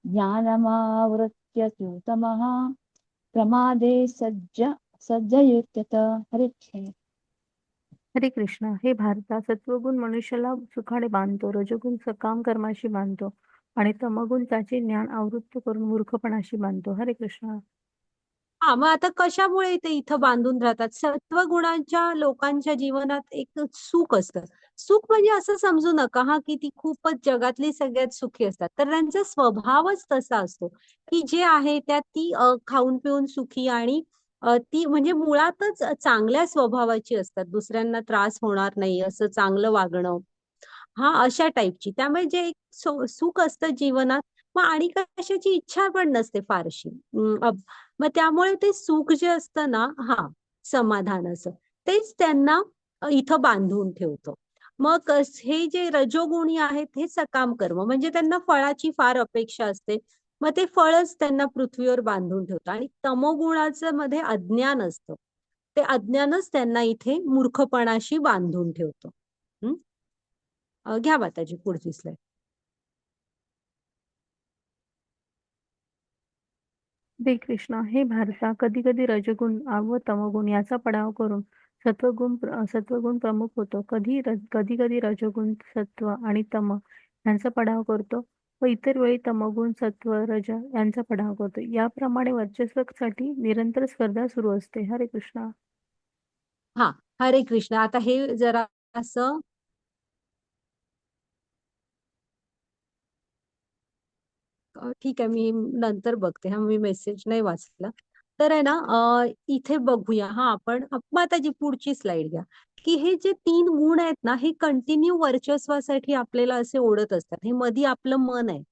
ज्ञानमावृत्य तु तमः प्रमादे सज्जयुत्यत. हरे कृष्ण. हरे कृष्ण. हे भारता, सत्वगुण मनुष्याला सुखाने बांधतो, रजोगुण सकाम कर्माशी बांधतो आणि तमगुण त्याचे ज्ञान आवृत्त करून मूर्खपणाशी बांधतो. हरे कृष्ण. मग आता कशामुळे ते इथं बांधून राहतात? सत्वगुणांच्या लोकांच्या जीवनात एक सुख असतं. सुख म्हणजे असं समजू नका की ती खूपच जगातली सगळ्यात सुखी असतात. तर त्यांचा स्वभावच तसा असतो की जे आहे त्यात ती खाऊन पिऊन सुखी आणि ती म्हणजे मुळातच चांगल्या स्वभावाची असतात. दुसऱ्यांना त्रास होणार नाही असं चांगलं वागणं, अशा टाईपची. त्यामुळे जे एक सुख असतं जीवनात, मग आणि कशाची इच्छा पण नसते फारशी. मग त्यामुळे ते सुख जे असतं ना, समाधान असं, तेच त्यांना इथं बांधून ठेवतं. मग हे जे रजोगुणी आहेत हे सकाम कर्म, म्हणजे त्यांना फळाची फार अपेक्षा असते. मग ते फळच त्यांना पृथ्वीवर बांधून ठेवतं. आणि तमोगुणाचं मध्ये अज्ञान असतं, ते अज्ञानच त्यांना इथे मूर्खपणाशी बांधून ठेवतं. घ्या माताजी पुढची स्लाईड. हरे कृष्ण. हे भारता, कधी कधी रजगुण व तमगुण याचा पडाव करून सत्वगुण प्रमुख होतो. कधी कधी रजगुण, सत्व आणि तम यांचा पडाव करतो व इतर वेळी तमगुण, सत्व, रज यांचा पडाव करतो. याप्रमाणे वर्चस्वासाठी निरंतर स्पर्धा सुरू असते. हरे कृष्ण. हरे कृष्ण. आता हे जरा असं ठीक आहे, मी नंतर बघते. मी मेसेज नाही वाचला. तर आहे ना, इथे बघूया आपण. माताजी पुढची स्लाइड घ्या. की हे जे 3 गुण आहेत ना, हे कंटिन्यू वर्चस्वासाठी आपल्याला असे ओढत असतात. हे मधी आपलं मन आहे.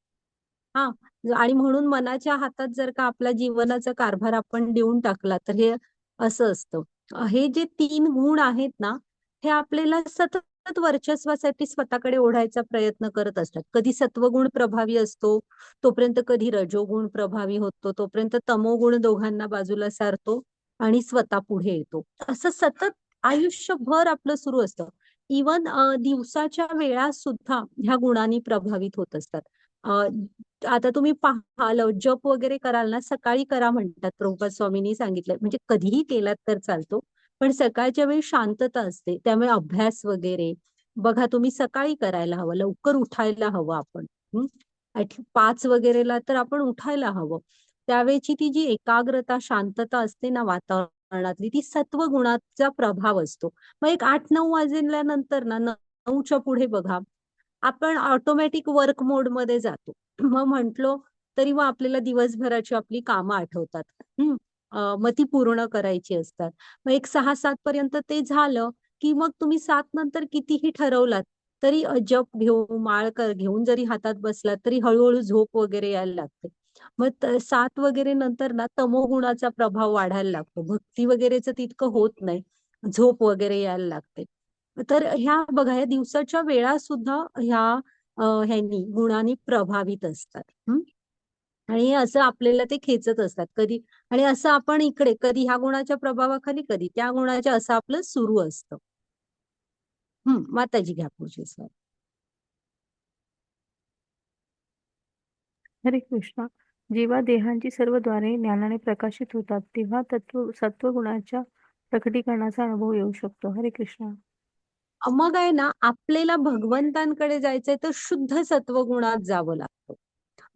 आणि म्हणून मनाच्या हातात जर का आपला जीवनाचा कारभार आपण देऊन टाकला, तर हे असं असतं. हे जे 3 गुण आहेत ना, हे आपल्याला सतत वर्चस्वासाठी स्वतःकडे ओढायचा प्रयत्न करत असतात. कधी सत्वगुण प्रभावी असतो, तोपर्यंत कधी रजोगुण प्रभावी होतो, तोपर्यंत तमोगुण दोघांना बाजूला सारतो आणि स्वतः पुढे येतो. असं सतत आयुष्यभर आपलं सुरू असतं. इवन दिवसाच्या वेळा सुद्धा ह्या गुणांनी प्रभावित होत असतात. आता तुम्ही पाहाल, जप वगैरे कराल ना, सकाळी करा म्हणतात, प्रभुपाद स्वामींनी सांगितलंय. म्हणजे कधीही केलात तर चालतो, पण सकाळच्या वेळी शांतता असते, त्यामुळे अभ्यास वगैरे बघा तुम्ही सकाळी करायला हवं. लवकर उठायला हवं आपण. 5 वगैरेला तर आपण उठायला हवं. त्यावेळची ती जी एकाग्रता, शांतता असते ना वातावरणातली, ती सत्वगुणाचा प्रभाव असतो. मग एक 8-9 वाजल्यानंतर ना, 9च्या पुढे बघा, आपण ऑटोमॅटिक वर्क मोड मध्ये जातो. मग म्हंटलो तरी मग आपल्याला दिवसभराची आपली कामं आठवतात. मग ती पूर्ण करायची असतात. मग एक 6-7 पर्यंत ते झालं, की मग तुम्ही 7 नंतर कितीही ठरवलात, तरी जप घेऊन जरी हातात बसलात, तरी हळू झोप वगैरे यायला लागते. मग 7 वगैरे नंतर ना तमोगुणाचा प्रभाव वाढायला लागतो. भक्ती वगैरेचं तितकं होत नाही. झोप वगैरे यायला लागते. तर ह्या बघा, ह्या दिवसाच्या वेळा सुद्धा ह्या ह्यांनी गुणांनी प्रभावित असतात. आणि असं आपल्याला ते खेचत असतात कधी. आणि असं आपण इकडे कधी ह्या गुणाच्या प्रभावाखाली, कधी त्या गुणाच्या, असं आपलं सुरू असतं. माताजी घ्या पुढची slide. हरे कृष्णा. जेव्हा देहांची सर्व द्वारे ज्ञानाने प्रकाशित होतात तेव्हा सत्वगुणाच्या प्रकटीकरणाचा अनुभव येऊ शकतो. हरे कृष्णा. मग आहे ना, आपल्याला भगवंतांकडे जायचंय तर शुद्ध सत्वगुणात जावं लागतं.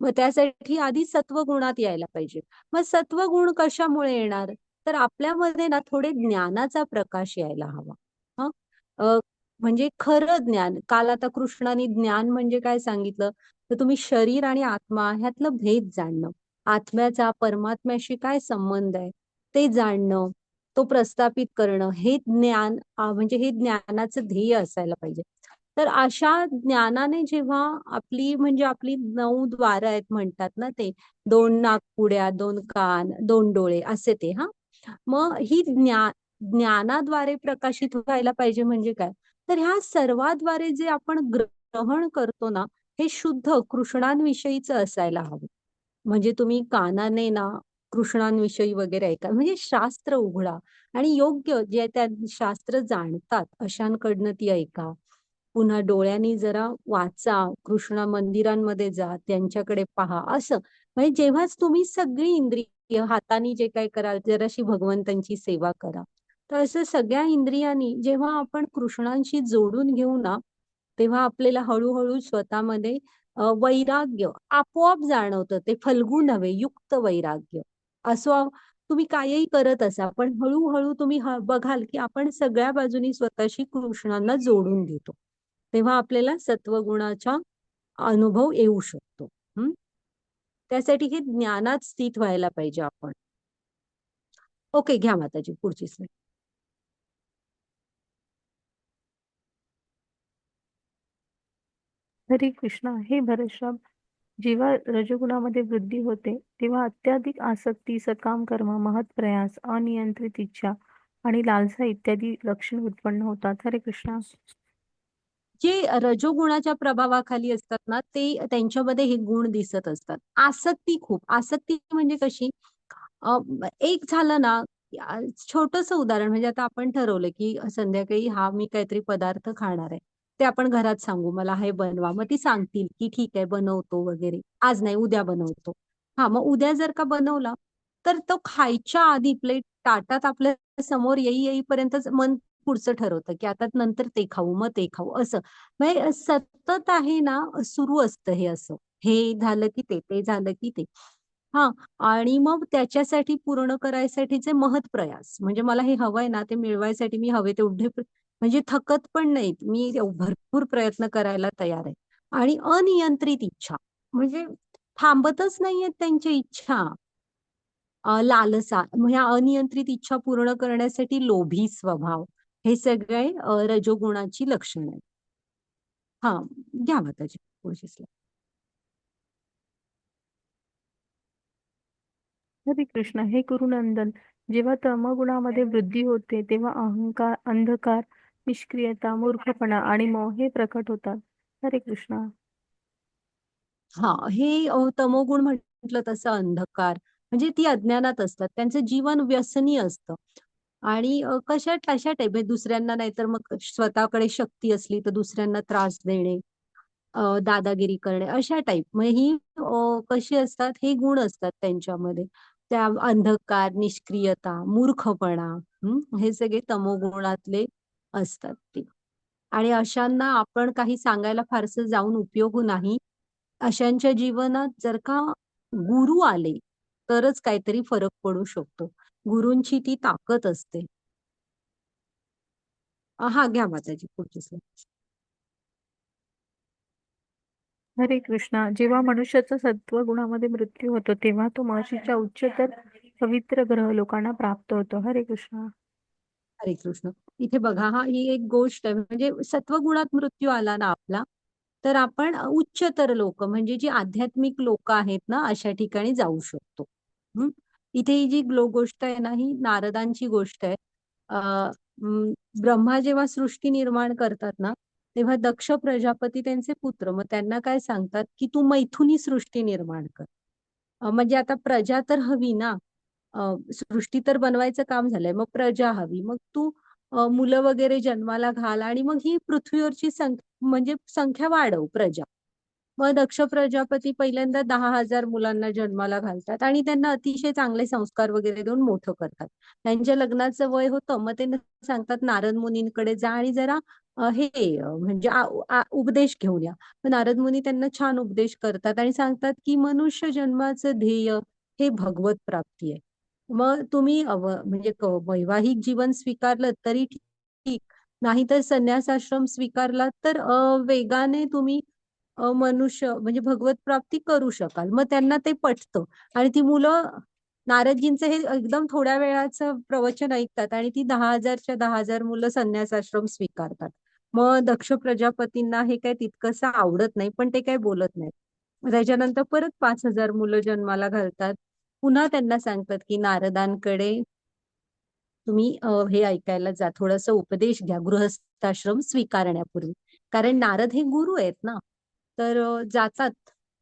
मग त्यासाठी आधी सत्वगुणात यायला पाहिजे. मग सत्वगुण कशामुळे येणार? तर आपल्यामध्ये ना थोडे ज्ञानाचा प्रकाश यायला हवा. हं? म्हणजे खरं ज्ञान. काल आता कृष्णाने ज्ञान म्हणजे काय सांगितलं, तर तुम्ही शरीर आणि आत्मा ह्यातलं भेद जाणणं, आत्म्याचा परमात्म्याशी काय संबंध आहे ते जाणणं, तो प्रस्थापित करणं, हे ज्ञान म्हणजे हे ज्ञानाचं ध्येय असायला पाहिजे. तर अशा ज्ञानाने जेव्हा आपली 9 द्वार आहेत म्हणतात ना, ते 2 नाकपुड्या, 2 कान, 2 डोळे असे ते. मग ही ज्ञानाद्वारे प्रकाशित व्हायला पाहिजे. म्हणजे काय, तर ह्या सर्वाद्वारे जे आपण ग्रहण करतो ना, हे शुद्ध कृष्णांविषयीच असायला हवं. म्हणजे तुम्ही कानाने ना कृष्णांविषयी वगैरे ऐका, म्हणजे शास्त्र उघडा आणि योग्य जे त्या शास्त्र जाणतात अशांकडनं ती ऐका. पुन्हा डोळ्यांनी जरा वाचा, कृष्ण मंदिरांमध्ये जा, त्यांच्याकडे पहा. असं म्हणजे जेव्हाच तुम्ही सगळी इंद्रिय, हाताने जे काय कराल जराशी भगवंतांची सेवा करा. तर असं सगळ्या इंद्रियांनी जेव्हा आपण कृष्णांशी जोडून घेऊ ना, तेव्हा आपल्याला हळूहळू स्वतःमध्ये वैराग्य आपोआप जाणवतं. ते फल्गू नव्हे, युक्त वैराग्य. असं तुम्ही काहीही करत असा, पण हळूहळू तुम्ही बघाल की आपण सगळ्या बाजूनी स्वतःशी कृष्णांना जोडून घेतो. तेव्हा आपल्याला सत्वगुणाचा अनुभव येऊ शकतो. त्यासाठी हे ज्ञानात स्थित व्हायला पाहिजे आपण. ओके, घ्या माताजी पुढची slide. हरे कृष्णा. हे भरतश्राभ, जेव्हा रजोगुणामध्ये वृद्धी होते तेव्हा अत्याधिक आसक्ती, सकाम कर्म, महत प्रयास, अनियंत्रित इच्छा आणि लालसा इत्यादी लक्षण उत्पन्न होतात. हरे कृष्णा. जे रजोगुणाच्या प्रभावाखाली असतात ना, ते त्यांच्यामध्ये हे गुण दिसत असतात. आसक्ती म्हणजे कशी, एक झालं ना, छोटस उदाहरण म्हणजे आता आपण ठरवलं की संध्याकाळी मी काहीतरी पदार्थ खाणार आहे, ते आपण घरात सांगू मला हे बनवा, मग ती सांगतील की ठीक आहे बनवतो वगैरे, आज नाही उद्या बनवतो. मग उद्या जर का बनवला, तर तो खायच्या आधी प्लेट ताटात आपल्या समोर येईपर्यंतच मन पुढचं ठरवतं की आता नंतर ते खाऊ, मग ते खाऊ, असं. म्हणजे सतत आहे ना, सुरू असतं हे असं. हे झालं की ते झालं की ते. हा आणि मग त्याच्यासाठी पूर्ण करायसाठीचे महत् प्रयास, म्हणजे मला हे हवंय ना, ते मिळवायसाठी मी हवे तेवढे म्हणजे थकत पण नाहीत, मी भरपूर प्रयत्न करायला तयार आहे. आणि अनियंत्रित इच्छा, म्हणजे थांबतच नाहीयेत त्यांच्या इच्छा. लालसा, ह्या अनियंत्रित इच्छा पूर्ण करण्यासाठी लोभी स्वभाव, हे सगळे रजोगुणाची लक्षणं आहेत. घ्या माताजी पुढची slide. हरे कृष्ण. हे कुरुनंदन, जेव्हा तमगुणामध्ये वृद्धी होते तेव्हा अहंकार, अंधकार, निष्क्रियता, मूर्खपणा आणि मोह हे प्रकट होतात. हरे कृष्णा. हे तमोगुण म्हटलं तसं अंधकार, म्हणजे ती अज्ञानात असतात, त्यांचं जीवन व्यसनी असतं. आणि अशा टाईप म्हणजे दुसऱ्यांना, नाहीतर मग स्वतःकडे शक्ती असली तर दुसऱ्यांना त्रास देणे, दादागिरी करणे, अशा टाईप. मग ही कशी असतात, हे गुण असतात त्यांच्यामध्ये. त्या अंधकार, निष्क्रियता, मूर्खपणा, हे सगळे तमोगुणातले असतात ते. आणि अशांना आपण काही सांगायला फारसं जाऊन उपयोग नाही. अशांच्या जीवनात जर का गुरु आले तरच काहीतरी फरक पडू शकतो. गुरूंची ती ताकद असते. घ्या माताजी पुढची slide. हरे कृष्णा. जेव्हा मनुष्याचा सत्वगुणामध्ये मृत्यू होतो तेव्हा तो महर्षीच्या उच्चतर पवित्र ग्रह लोकांना प्राप्त होतो. हरे कृष्णा. हरे कृष्ण. इथे बघा, ही एक गोष्ट आहे, म्हणजे सत्वगुणात मृत्यू आला ना आपला, तर आपण उच्चतर लोक म्हणजे जी आध्यात्मिक लोक आहेत ना, अशा ठिकाणी जाऊ शकतो. हम्म. इथे ही जी गोष्ट आहे ना, ही नारदांची गोष्ट आहे. ब्रह्मा जेव्हा सृष्टी निर्माण करतात ना, तेव्हा दक्ष प्रजापती त्यांचे पुत्र, मग त्यांना काय सांगतात की तू मैथुनी सृष्टी निर्माण कर. म्हणजे आता प्रजा तर हवी ना, सृष्टी तर बनवायचं काम झालंय, मग प्रजा हवी, मग तू मुलं वगैरे जन्माला घाल आणि मग ही पृथ्वीवरची म्हणजे संख्या वाढव प्रजा. मग दक्ष प्रजापती पहिल्यांदा 10,000 मुलांना जन्माला घालतात आणि त्यांना अतिशय चांगले संस्कार वगैरे देऊन मोठं करतात. त्यांच्या लग्नाचं वय होतं, मग ते सांगतात नारद मुनींकडे जा आणि जरा म्हणजे उपदेश घेऊन या. नारद मुनी त्यांना छान उपदेश करतात आणि सांगतात की मनुष्य जन्माचं ध्येय हे भगवत प्राप्ती आहे. मग तुम्ही म्हणजे वैवाहिक जीवन स्वीकारलं तरी ठीक, नाही तर संन्यासाश्रम स्वीकारला तर वेगाने तुम्ही मनुष्य म्हणजे भगवत प्राप्ती करू शकाल. मग त्यांना ते पटतं आणि ती मुलं नारदजींचं हे एकदम थोड्या वेळाचं प्रवचन ऐकतात आणि ती 10,000च्या 10,000 मुलं संन्यासाश्रम स्वीकारतात. मग दक्ष प्रजापतींना हे काय तितकंसं आवडत नाही, पण ते काय बोलत नाहीत. त्याच्यानंतर परत 5,000 मुलं जन्माला घालतात. पुन्हा त्यांना सांगतात की नारदांकडे तुम्ही हे ऐकायला जा, थोडंसं उपदेश घ्या गृहस्थाश्रम स्वीकारण्यापूर्वी. कारण नारद हे गुरु आहेत ना, तर जातात.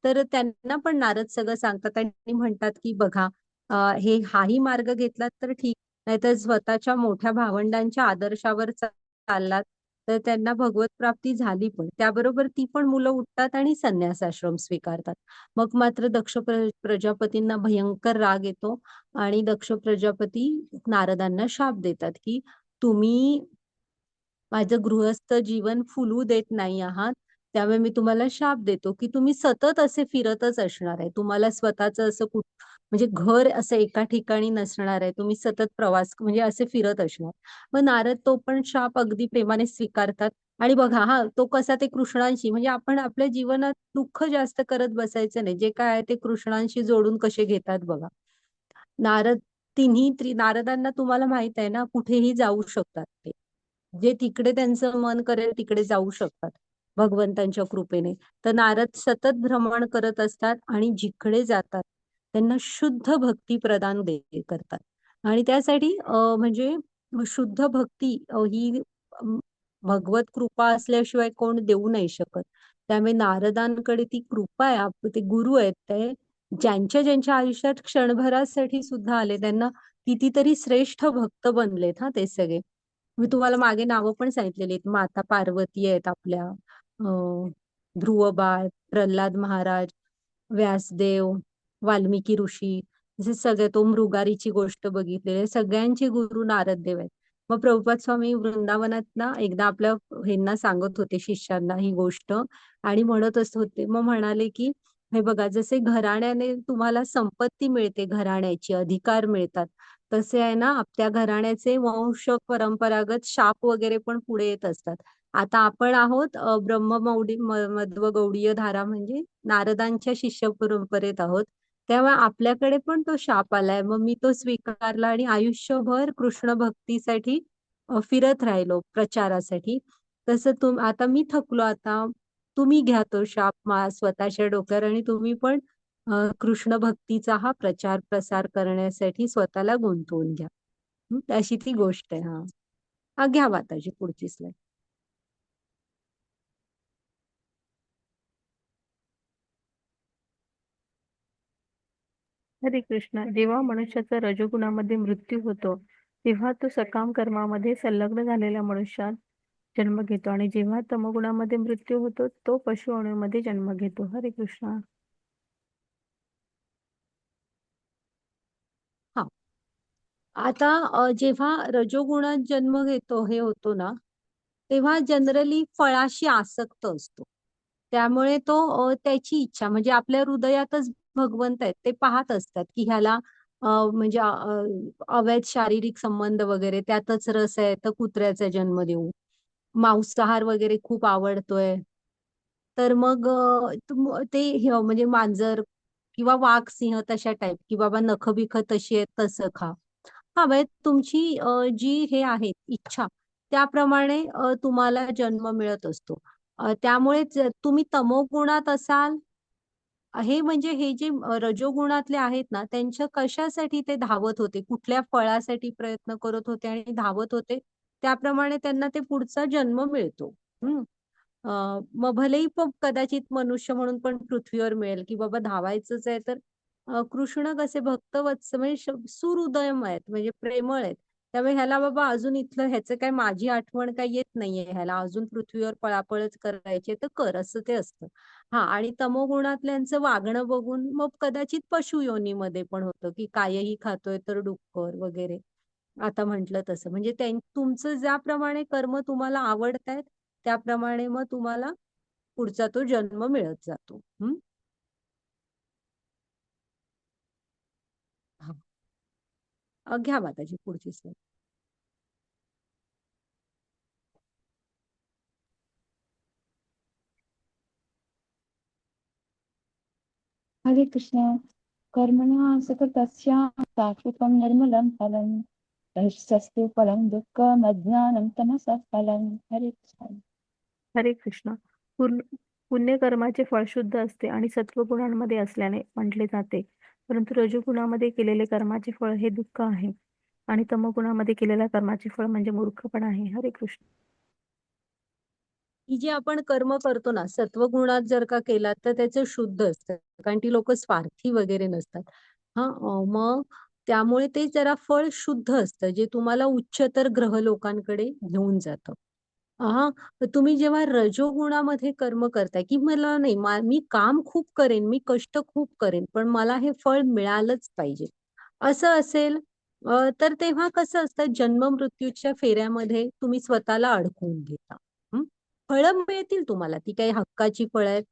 तर त्यांना पण नारद सगळं सांगतात आणि म्हणतात की बघा, हाही मार्ग घेतलात तर ठीक, नाहीतर स्वतःच्या मोठ्या भावंडांच्या आदर्शावर चाललात तर त्यांना भगवत प्राप्ती झाली, पण त्याबरोबर ती पण मुलं उठतात आणि संन्यासाश्रम स्वीकारतात. मग मात्र दक्ष प्रजापतींना भयंकर राग येतो आणि दक्ष प्रजापती नारदांना शाप देतात की तुम्ही माझं गृहस्थ जीवन फुलू देत नाही आहात, त्यामुळे मी तुम्हाला शाप देतो की तुम्ही सतत असे फिरतच असणार आहे. तुम्हाला स्वतःचं असं म्हणजे घर असं एका ठिकाणी नसणार आहे. तुम्ही सतत प्रवास म्हणजे असे फिरत असणार. मग नारद तो पण शाप अगदी प्रेमाने स्वीकारतात. आणि बघा हा, तो कसा ते कृष्णांशी, म्हणजे आपण आपल्या जीवनात दुःख जास्त करत बसायचं नाही, जे काय आहे ते कृष्णांशी जोडून कसे घेतात बघा. नारद नारदांना तुम्हाला माहित आहे ना, कुठेही जाऊ शकतात ते, जे तिकडे त्यांचं मन करेल तिकडे जाऊ शकतात भगवंतांच्या कृपेने. तर नारद सतत भ्रमण करत असतात आणि जिकडे जातात त्यांना शुद्ध भक्ती प्रदान करतात. आणि त्यासाठी म्हणजे शुद्ध भक्ती ही भगवत कृपा असल्याशिवाय कोण देऊ नाही शकत. त्यामुळे नारदांकडे ती कृपा आहे, ते गुरु आहेत, ते ज्यांच्या ज्यांच्या आयुष्यात क्षणभरासाठी सुद्धा आले त्यांना कितीतरी श्रेष्ठ भक्त बनलेत हा ते सगळे. मी तुम्हाला मागे नावं पण सांगितलेली आहेत. माता पार्वती आहेत आपल्या, ध्रुवबाळ, प्रल्हाद महाराज, व्यासदेव, वाल्मिकी ऋषी, असे सगळे, तो मृगारीची गोष्ट बघितलेली, सगळ्यांचे गुरु नारददेव आहेत. मग प्रभुपाद स्वामी वृंदावनात ना एकदा आपल्या ह्यांना सांगत होते, शिष्यांना ही गोष्ट, आणि म्हणतच होते. मग म्हणाले की हे बघा, जसे घराण्याने तुम्हाला संपत्ती मिळते, घराण्याची अधिकार मिळतात, तसे आहे ना आपल्या घराण्याचे वंश परंपरागत शाप वगैरे पण पुढे येत असतात. आता आपण आहोत मध्व गौडीय धारा म्हणजे नारदांच्या शिष्य परंपरेत आहोत. तेव्हा आपल्याकडे पण तो शाप आलाय, मग मी तो स्वीकारला आणि आयुष्यभर कृष्ण भक्तीसाठी फिरत राहिलो प्रचारासाठी. तसं आता मी थकलो, आता तुम्ही घ्या तो शाप स्वतःच्या डोक्यावर आणि तुम्ही पण कृष्ण भक्तीचा हा प्रचार प्रसार करण्यासाठी स्वतःला गुंतवून घ्या. अशी ती गोष्ट आहे. हा घ्या माताजी पुढची स्लाइड. हरे कृष्णा. जेव्हा मनुष्याचा रजोगुणामध्ये मृत्यू होतो तेव्हा तो सकाम कर्मामध्ये संलग्न झालेल्या मनुष्यात जन्म घेतो आणि जेव्हा तमगुणामध्ये मृत्यू होतो तो पशु अणूमध्ये जन्म घेतो. हरे कृष्णा. हा, आता जेव्हा रजोगुणात जन्म घेतो हे होतो ना, तेव्हा जनरली फळाशी आसक्त असतो. त्यामुळे तो त्याची इच्छा म्हणजे आपल्या हृदयातच भगवंत आहेत, ते पाहत असतात की ह्याला म्हणजे अवैध शारीरिक संबंध वगैरे त्यातच रस आहे, तर कुत्र्याचा जन्म देऊ, मांसाहार वगैरे खूप आवडतोय, तर मग ते म्हणजे मांजर किंवा वाघ सिंह तशा टाईप की बाबा नख बिख तशी आहेत तसं खा. हा म्हणजे तुमची जी हे आहे इच्छा त्याप्रमाणे तुम्हाला जन्म मिळत असतो. त्यामुळे तुम्ही तमोगुणात असाल हे म्हणजे हे जे रजोगुणातले आहेत ना त्यांच्या कशासाठी ते धावत होते, कुठल्या फळासाठी प्रयत्न करत होते आणि धावत होते, त्याप्रमाणे त्यांना ते पुढचा जन्म मिळतो. हम्म. मग भलेही कदाचित मनुष्य म्हणून पण पृथ्वीवर मिळेल की बाबा धावायचंच आहे तर कृष्ण कसे भक्तवत्स म्हणजे सुहृदयम आहेत म्हणजे प्रेमळ आहेत. त्यामुळे ह्याला बाबा अजून इथलं ह्याचं काय माझी आठवण काय येत नाहीये, ह्याला अजून पृथ्वीवर पळापळच करायची तर कर असं ते असतं. हा आणि तमोगुणातल्यांचं वागणं बघून मग कदाचित पशुयोनीमध्ये पण होतं की कायही खातोय तर डुक्कर वगैरे आता म्हंटल तसं म्हणजे तुमचं ज्याप्रमाणे कर्म तुम्हाला आवडतायत त्याप्रमाणे मग तुम्हाला पुढचा तो जन्म मिळत जातो. हा. घ्या माताजी पुढची स्लाईड. हरे कृष्ण. कर्मणा सकतस्या सात्विकं निर्मलं फलं रहस्यस्तु फलं दुःखम् अज्ञानं तमसः फलं. हरे कृष्ण. हरे कृष्ण. पुण्यकर्माचे फळ शुद्ध असते आणि सत्वगुणांमध्ये असल्याने म्हटले जाते. परंतु रजोगुणामध्ये केलेले कर्माचे फळ हे दुःख आहे आणि तमोगुणामध्ये केलेल्या कर्माचे फळ म्हणजे मूर्खपण आहे. हरे कृष्ण. ही जे आपण कर्म करतो ना सत्वगुणात जर का केला तर त्याचं शुद्ध असतं कारण ती लोक स्वार्थी वगैरे नसतात. हा मग त्यामुळे ते जरा फळ शुद्ध असतं जे तुम्हाला उच्चतर ग्रह लोकांकडे घेऊन जातं. हा तुम्ही जेव्हा रजोगुणामध्ये कर्म करताय की मला नाही मी काम खूप करेन, मी कष्ट खूप करेन पण मला हे फळ मिळालंच पाहिजे असं असेल तर तेव्हा कसं असतं जन्म मृत्यूच्या फेऱ्यामध्ये तुम्ही स्वतःला अडकवून घेता. फळं मिळतील तुम्हाला, ती काही हक्काची फळं आहेत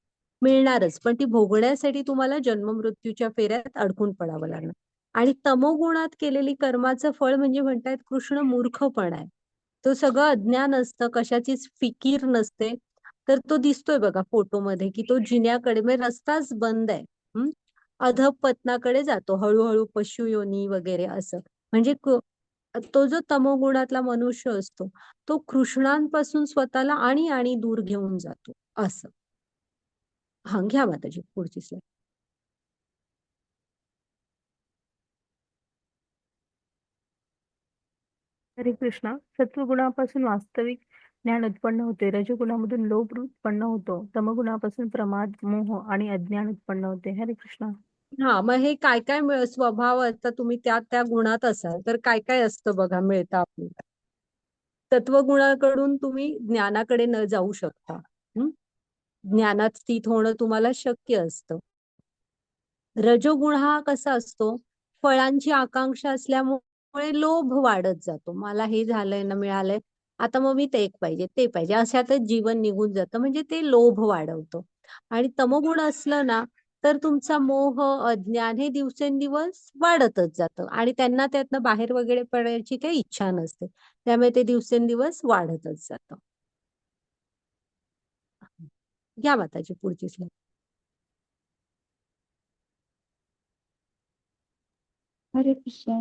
मिळणारच पण ती भोगण्यासाठी तुम्हाला जन्म मृत्यूच्या फेऱ्यात अडकून पडावं लागणार. आणि तमोगुणात केलेली कर्माचं फळ म्हणजे म्हणतायत कृष्ण मूर्खपण आहे. तो सगळं अज्ञान असतं, कशाचीच फिकीर नसते. तर तो दिसतोय बघा फोटोमध्ये की तो जिन्याकडे म्हणजे रस्ताच बंद आहे. अधःपतनाकडे जातो हळूहळू पशुयोनी वगैरे असं म्हणजे तो जो तमोगुणातला मनुष्य असतो तो कृष्णांपासून स्वतःला आणि दूर घेऊन जातो असं. हा घ्या माताजी पुढची स्लाईड. हरे कृष्ण. सत्वगुणापासून वास्तविक ज्ञान उत्पन्न होते. रजोगुणामधून लोभ उत्पन्न होतो. तमगुणापासून प्रमाद, मोह आणि अज्ञान उत्पन्न होते. हरे कृष्ण. हा मग हे काय काय स्वभाव असतं तुम्ही त्या त्या गुणात असाल तर काय काय असतं बघा मिळतं आपल्याला. तत्वगुणाकडून तुम्ही ज्ञानाकडे न जाऊ शकता. ज्ञानात स्थित होणं तुम्हाला शक्य असतं. रजोगुण हा कसा असतो फळांची आकांक्षा असल्यामुळे लोभ वाढत जातो. मला हे झालंय ना मिळालंय आता मग मी ते एक पाहिजे ते पाहिजे अशातच जीवन निघून जातं म्हणजे ते लोभ वाढवतं. आणि तमोगुण असलं ना तर तुमचा मोह अज्ञान हे दिवसेंदिवस वाढतच जातं आणि त्यांना त्यातनं बाहेर वगैरे पडायची काही इच्छा नसते त्यामुळे ते दिवसेंदिवस वाढतच जातं. घ्या माताची पुढची स्लाईड. हरे कृष्ण.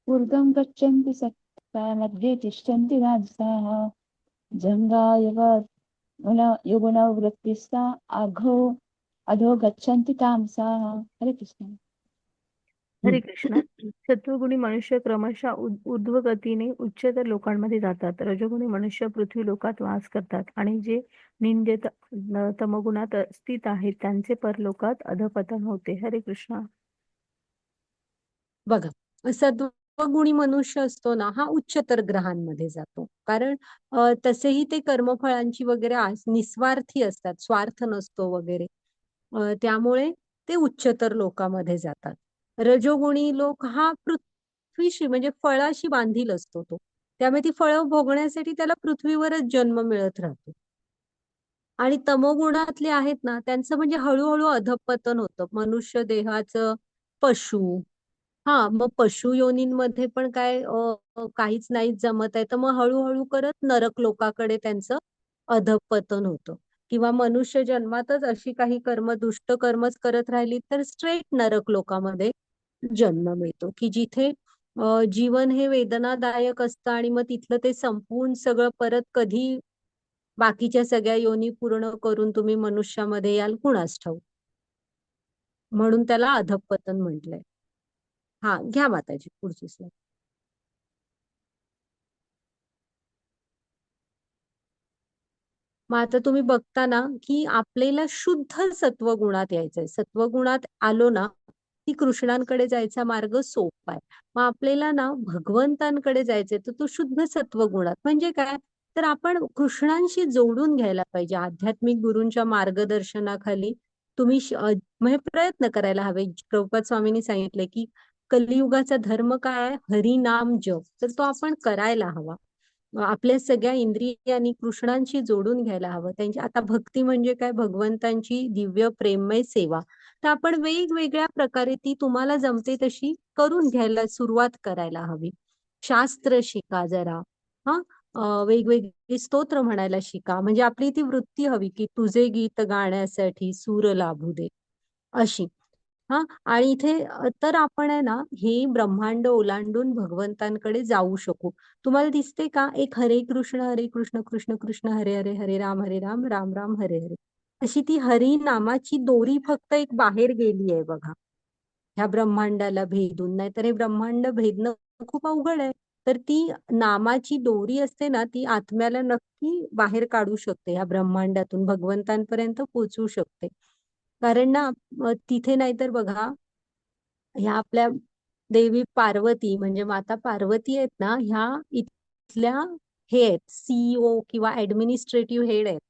ऊर्ध्वं गच्छन्ति सत्ता मध्ये तिष्ठन्ति राजसाः जङ्घायव युगुणौ वृत्तिस्ता अधो गच्छन्ति तामसाः. हरे कृष्ण. हरे कृष्ण. सत्वगुणी मनुष्य क्रमशः ऊर्ध्वगतीने उच्चतर लोकांमध्ये जातात. रजोगुणी मनुष्य पृथ्वी लोकात वास करतात आणि जे निंद्य तमगुणात स्थित आहेत त्यांचे परलोकात अधपतन होते. हरे कृष्ण. बघा सत्वगुणी मनुष्य असतो ना हा उच्चतर ग्रहांमध्ये जातो कारण तसेही ते कर्मफळांची वगैरे निस्वार्थी असतात स्वार्थ नसतो वगैरे त्यामुळे ते उच्चतर लोकांमध्ये जातात. रजोगुणी लोक हा पृथ्वीशी म्हणजे फळाशी बांधील असतो तो त्यामुळे ती फळं भोगण्यासाठी त्याला पृथ्वीवरच जन्म मिळत राहतो. आणि तमोगुणातले आहेत ना त्यांचं म्हणजे हळूहळू अधःपतन होतं मनुष्य देहाचं पशु. हा मग पशु योनींमध्ये पण काय काहीच नाही जमत आहे तर मग हळूहळू करत नरक लोकाकडे त्यांचं अधःपतन होतं किंवा मनुष्य जन्मातच अशी काही कर्म, दुष्ट कर्मच करत राहिली तर स्ट्रेट नरक लोकामध्ये जन्म मिळतो, की जिथे जीवन हे वेदनादायक असतं आणि मग तिथलं ते संपवून सगळं परत कधी बाकीच्या सगळ्या योनी पूर्ण करून तुम्ही मनुष्यामध्ये याल कुणास ठाऊक. म्हणून त्याला अधःपतन म्हटलंय. हा, घ्या माताजी पुढची स्लाईड. मग आता तुम्ही बघता ना की आपल्याला शुद्ध सत्वगुणात यायचंय. सत्वगुणात आलो ना की कृष्णांकडे जायचा मार्ग सोपा आहे. मग आपल्याला ना भगवंतांकडे जायचंय तर तो शुद्ध सत्वगुणात म्हणजे काय, तर आपण कृष्णांशी जोडून घ्यायला पाहिजे. आध्यात्मिक गुरूंच्या मार्गदर्शनाखाली तुम्ही म्हणजे प्रयत्न करायला हवे. प्रभुपाद स्वामींनी सांगितले की कलियुगाचा धर्म काय आहे, हरिनाम जप, तर तो आपण करायला हवा. आपल्या सगळ्या इंद्रियांनी कृष्णांशी जोडून घ्यायला हवं. त्यांची आता भक्ती म्हणजे काय, भगवंतांची दिव्य प्रेममय सेवा. तर आपण वेगवेगळ्या प्रकारे ती तुम्हाला जमते तशी करून घ्यायला सुरुवात करायला हवी. शास्त्र शिका जरा, हा, वेगवेगळी स्तोत्र म्हणायला शिका. म्हणजे आपली ती वृत्ती हवी की तुझे गीत गाण्यासाठी सूर लाभू दे अशी. हा, आणि इथे तर आपण आहे ना हे ब्रह्मांड ओलांडून भगवंतांकडे जाऊ शकू. तुम्हाला दिसते का, एक हरे कृष्ण कृष्ण कृष्ण हरे हरे, हरे राम राम राम हरे हरे, अशी ती हरी नामाची दोरी फक्त एक बाहेर गेली आहे बघा, ह्या ब्रह्मांडाला भेदून. नाहीतर हे ब्रह्मांड भेदणं खूप अवघड आहे. तर ती नामाची दोरी असते ना, ती आत्म्याला नक्की बाहेर काढू शकते, ह्या ब्रह्मांडातून भगवंतांपर्यंत पोहोचवू शकते. कारण ना तिथे नाहीतर बघा, ह्या आपल्या देवी पार्वती म्हणजे माता पार्वती आहेत ना, ह्या इथल्या हे आहेत सीईओ किंवा ऍडमिनिस्ट्रेटिव्ह हेड आहेत.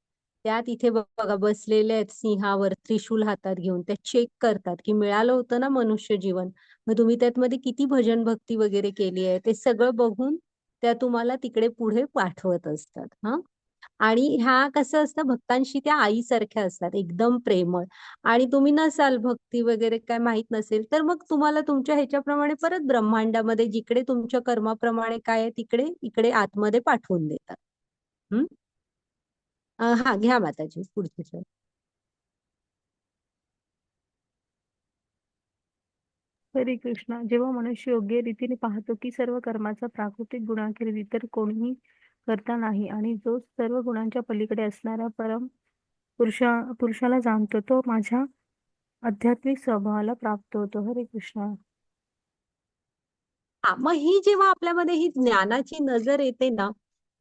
त्या तिथे बघा बसलेल्या आहेत सिंहावर त्रिशूल हातात घेऊन. त्या चेक करतात की मिळालं होतं ना मनुष्य जीवन, मग तुम्ही त्यातमध्ये किती भजन भक्ती वगैरे केली आहे, ते सगळं बघून त्या तुम्हाला तिकडे पुढे पाठवत असतात. हा, आणि ह्या कसं असतं, भक्तांशी त्या आईसारख्या असतात, एकदम प्रेमळ. आणि तुम्ही नसाल भक्ती वगैरे काय माहित नसेल तर मग तुम्हाला तुमच्या ह्याच्याप्रमाणे परत ब्रह्मांडामध्ये जिकडे तुमच्या कर्माप्रमाणे काय आहे तिकडे इकडे आतमध्ये पाठवून देतात. हम्म, हा, घ्या माताजी पुढची slide. हरे कृष्णा. जेव्हा मनुष्य योग्य रीतीने पाहतो की सर्व कर्माचा प्राकृतिक गुणांखेरीज इतर कोणीही करता नाही आणि जो सर्व गुणांच्या पलीकडे असणाऱ्या परम पुरुषाला जाणतो, तो माझ्या आध्यात्मिक स्वभावाला प्राप्त होतो. हरे कृष्णा. हा, मग ही जेव्हा आपल्यामध्ये ही ज्ञानाची नजर येते ना,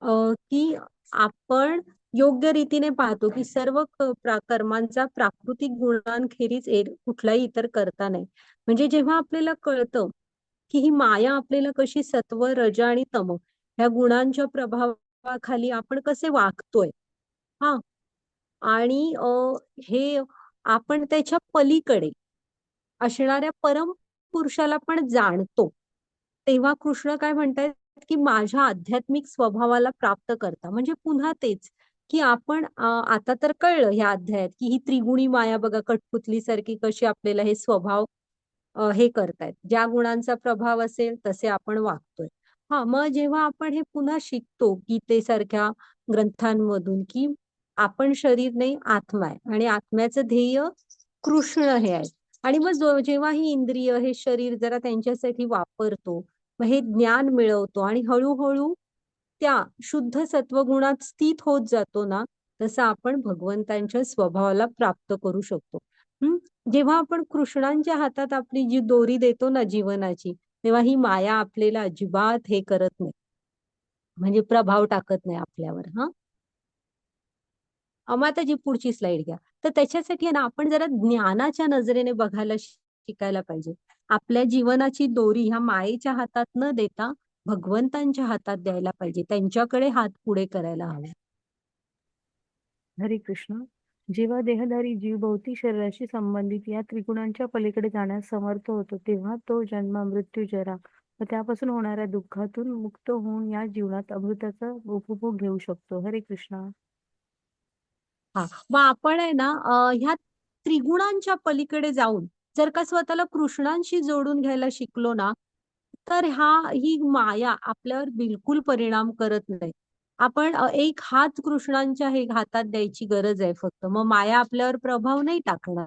की आपण योग्य रीतीने पाहतो की सर्व कर्मांचा प्राकृतिक गुणांखेरीज कुठलाही इतर करता नाही. म्हणजे जेव्हा आपल्याला कळतं की ही माया आपल्याला कशी सत्व रज आणि तम ह्या गुणांच्या प्रभावाखाली आपण कसे वागतोय, हा, आणि हे आपण त्याच्या पलीकडे असणाऱ्या परम पुरुषाला पण जाणतो, तेव्हा कृष्ण काय म्हणतायत की माझ्या आध्यात्मिक स्वभावाला प्राप्त करता. म्हणजे पुन्हा तेच की आपण आता तर कळलं ह्या अध्यायात की ही त्रिगुणी माया बघा कठपुतली सारखी कशी आपल्याला हे स्वभाव हे करतायत. ज्या गुणांचा प्रभाव असेल तसे आपण वागतोय. हा, मग जेव्हा आपण हे पुन्हा शिकतो गीतेसारख्या ग्रंथांमधून की आपण शरीर नाही आत्मा आहे आणि आत्म्याचं ध्येय कृष्ण हे आहे, आणि मग जेव्हा ही इंद्रिय हे शरीर जरा त्यांच्यासाठी वापरतो, मग हे ज्ञान मिळवतो आणि हळूहळू त्या शुद्ध सत्वगुणात स्थित होत जातो ना, तसं आपण भगवंतांच्या स्वभावाला प्राप्त करू शकतो. जेव्हा आपण कृष्णांच्या हातात आपली जी दोरी देतो ना जीवनाची, तेव्हा ही माया आपल्याला अजिबात हे करत नाही, म्हणजे प्रभाव टाकत नाही आपल्यावर. हा, माताजी पुढची स्लाइड घ्या. तर त्याच्यासाठी आहे ना आपण जरा ज्ञानाच्या नजरेने बघायला शिकायला पाहिजे. आपल्या जीवनाची दोरी ह्या मायेच्या हातात न देता भगवंतांच्या हातात द्यायला पाहिजे, त्यांच्याकडे हात पुढे करायला हवा. हरे कृष्ण. जेव्हा देहधारी जीव भौतिक शरीराशी संबंधित या त्रिगुणांच्या पलीकडे जाण्यास समर्थ होतो, तेव्हा तो जन्म मृत्यू जरा व त्यापासून होणाऱ्या दुःखातून मुक्त होऊन या जीवनात अमृताचा उपभोग घेऊ शकतो. हरे कृष्णा. हा, मग आपण आहे ना ह्या त्रिगुणांच्या पलीकडे जाऊन जर का स्वतःला कृष्णांशी जोडून घ्यायला शिकलो ना, तर ही माया आपल्यावर बिलकुल परिणाम करत नाही. आपण एक हात कृष्णांच्या हे हातात द्यायची गरज आहे फक्त. मग माया आपल्यावर प्रभाव नाही टाकणार.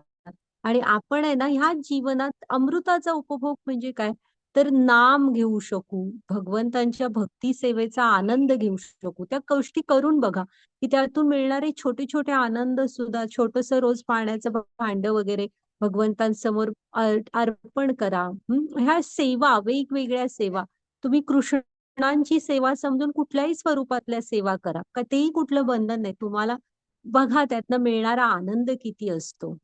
आणि आपण आहे ना ह्या जीवनात अमृताचा उपभोग म्हणजे काय, तर नाम घेऊ शकू, भगवंतांच्या भक्ती सेवेचा आनंद घेऊ शकू. त्या गोष्टी करून बघा की त्यातून मिळणारे छोटे छोटे आनंद सुद्धा, छोटस रोज पाण्याचं भांड वगैरे भगवंतांसमोर अर्पण करा. ह्या सेवा, वेगवेगळ्या सेवा तुम्ही कृष्णांची सेवा समजून कुठल्याही स्वरूपातल्या सेवा करा, का तेही कुठलं बंधन नाही. तुम्हाला बघा त्यातनं मिळणारा आनंद किती असतो.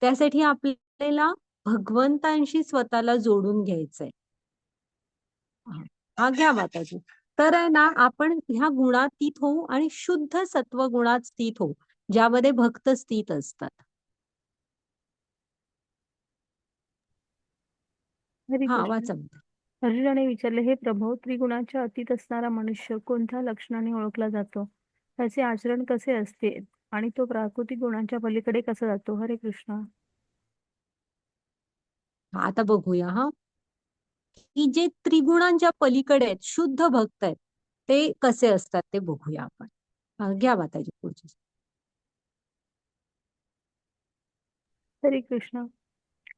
त्यासाठी आपल्याला भगवंतांशी स्वतःला जोडून घ्यायचंय. हा घ्या माताजी. तर आहे ना आपण ह्या गुणातीत होऊ आणि शुद्ध सत्व गुणात स्थित होऊ, ज्यामध्ये भक्त स्थित असतात. हरे हा कृष्ण. वाचा. अर्जुनाने विचारले, हे प्रभो, त्रिगुणाच्या अतीत असणारा मनुष्य कोणत्या लक्षणाने ओळखला जातो? त्याचे आचरण कसे असते आणि तो प्राकृतिक गुणांच्या पलीकडे कसा जातो? हरे कृष्ण. आता बघूया हा की जे त्रिगुणांच्या पलीकडे आहेत, शुद्ध भक्त आहेत, ते कसे असतात ते बघूया आपण. घ्या माताजी पुढची. हरे कृष्ण.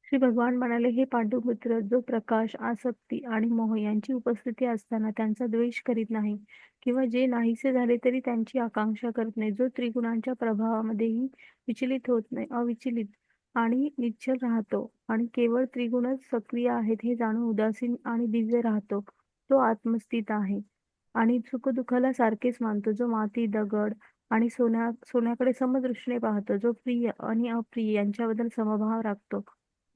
श्री भगवान म्हणाले, हे पांडुपुत्र, जो प्रकाश, आसक्ती आणि मोह यांची उपस्थिती असताना त्यांचा द्वेष करीत नाही किंवा जे नाहीसे झाले तरी त्यांची आकांक्षा करत नाही, जो त्रिगुणांच्या प्रभावामध्येही विचलित होत नाही, अविचलित आणि निश्चल राहतो आणि केवळ त्रिगुणच सक्रिय आहेत हे जाणून उदासीन आणि दिव्य राहतो, तो आत्मस्थित आहे आणि सुखदुःखाला सारखेच मानतो, जो माती, दगड आणि सोन्याकडे समदृष्टीने पाहतो, जो प्रिय आणि अप्रिय यांच्याबद्दल समभाव राखतो,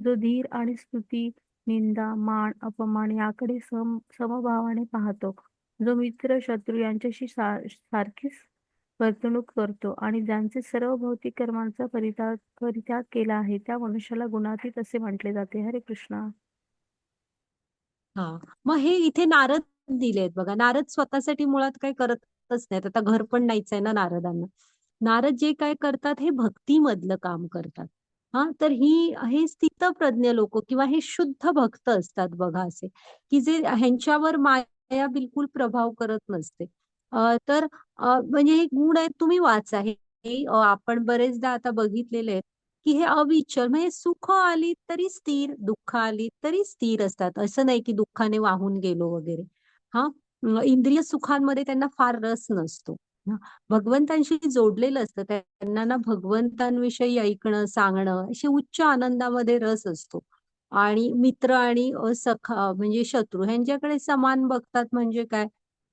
जो धीर आणि स्तुती, निंदा, मान, अपमान याकडे समभावाने पाहतो, जो मित्र, शत्रू यांच्याशी सारखीच वर्तणूक करतो आणि ज्यांचे सर्व भौतिक कर्मांचा परित्याग केला आहे, त्या मनुष्याला गुणातीत असे म्हटले जाते. हरे कृष्ण. हा, मग हे इथे नारद दिलेत बघा. नारद स्वतःसाठी मुळात काय करतच नाहीत. आता घर पण नाहीच आहे ना नारदांना. नारद जे काय करतात हे भक्तीमधलं काम करतात. हा, तर हे स्थितप्रज्ञ लोक किंवा हे शुद्ध भक्त असतात बघा, असे की जे ह्यांच्यावर माया बिलकुल प्रभाव करत नसते. तर म्हणजे हे गुण आहेत, तुम्ही वाचा हे आपण बरेचदा आता बघितलेले आहेत की हे अविचल, म्हणजे सुख आली तरी स्थिर, दुःख आली तरी स्थिर असतात. असं नाही की दुःखाने वाहून गेलो वगैरे. हा, इंद्रिय सुखांमध्ये त्यांना फार रस नसतो. भगवंतांशी जोडलेलं असतं त्यांना ना, भगवंतांविषयी ऐकणं, सांगणं, असे उच्च आनंदामध्ये रस असतो. आणि मित्र आणि सखा म्हणजे शत्रू ह्यांच्याकडे समान बघतात. म्हणजे काय,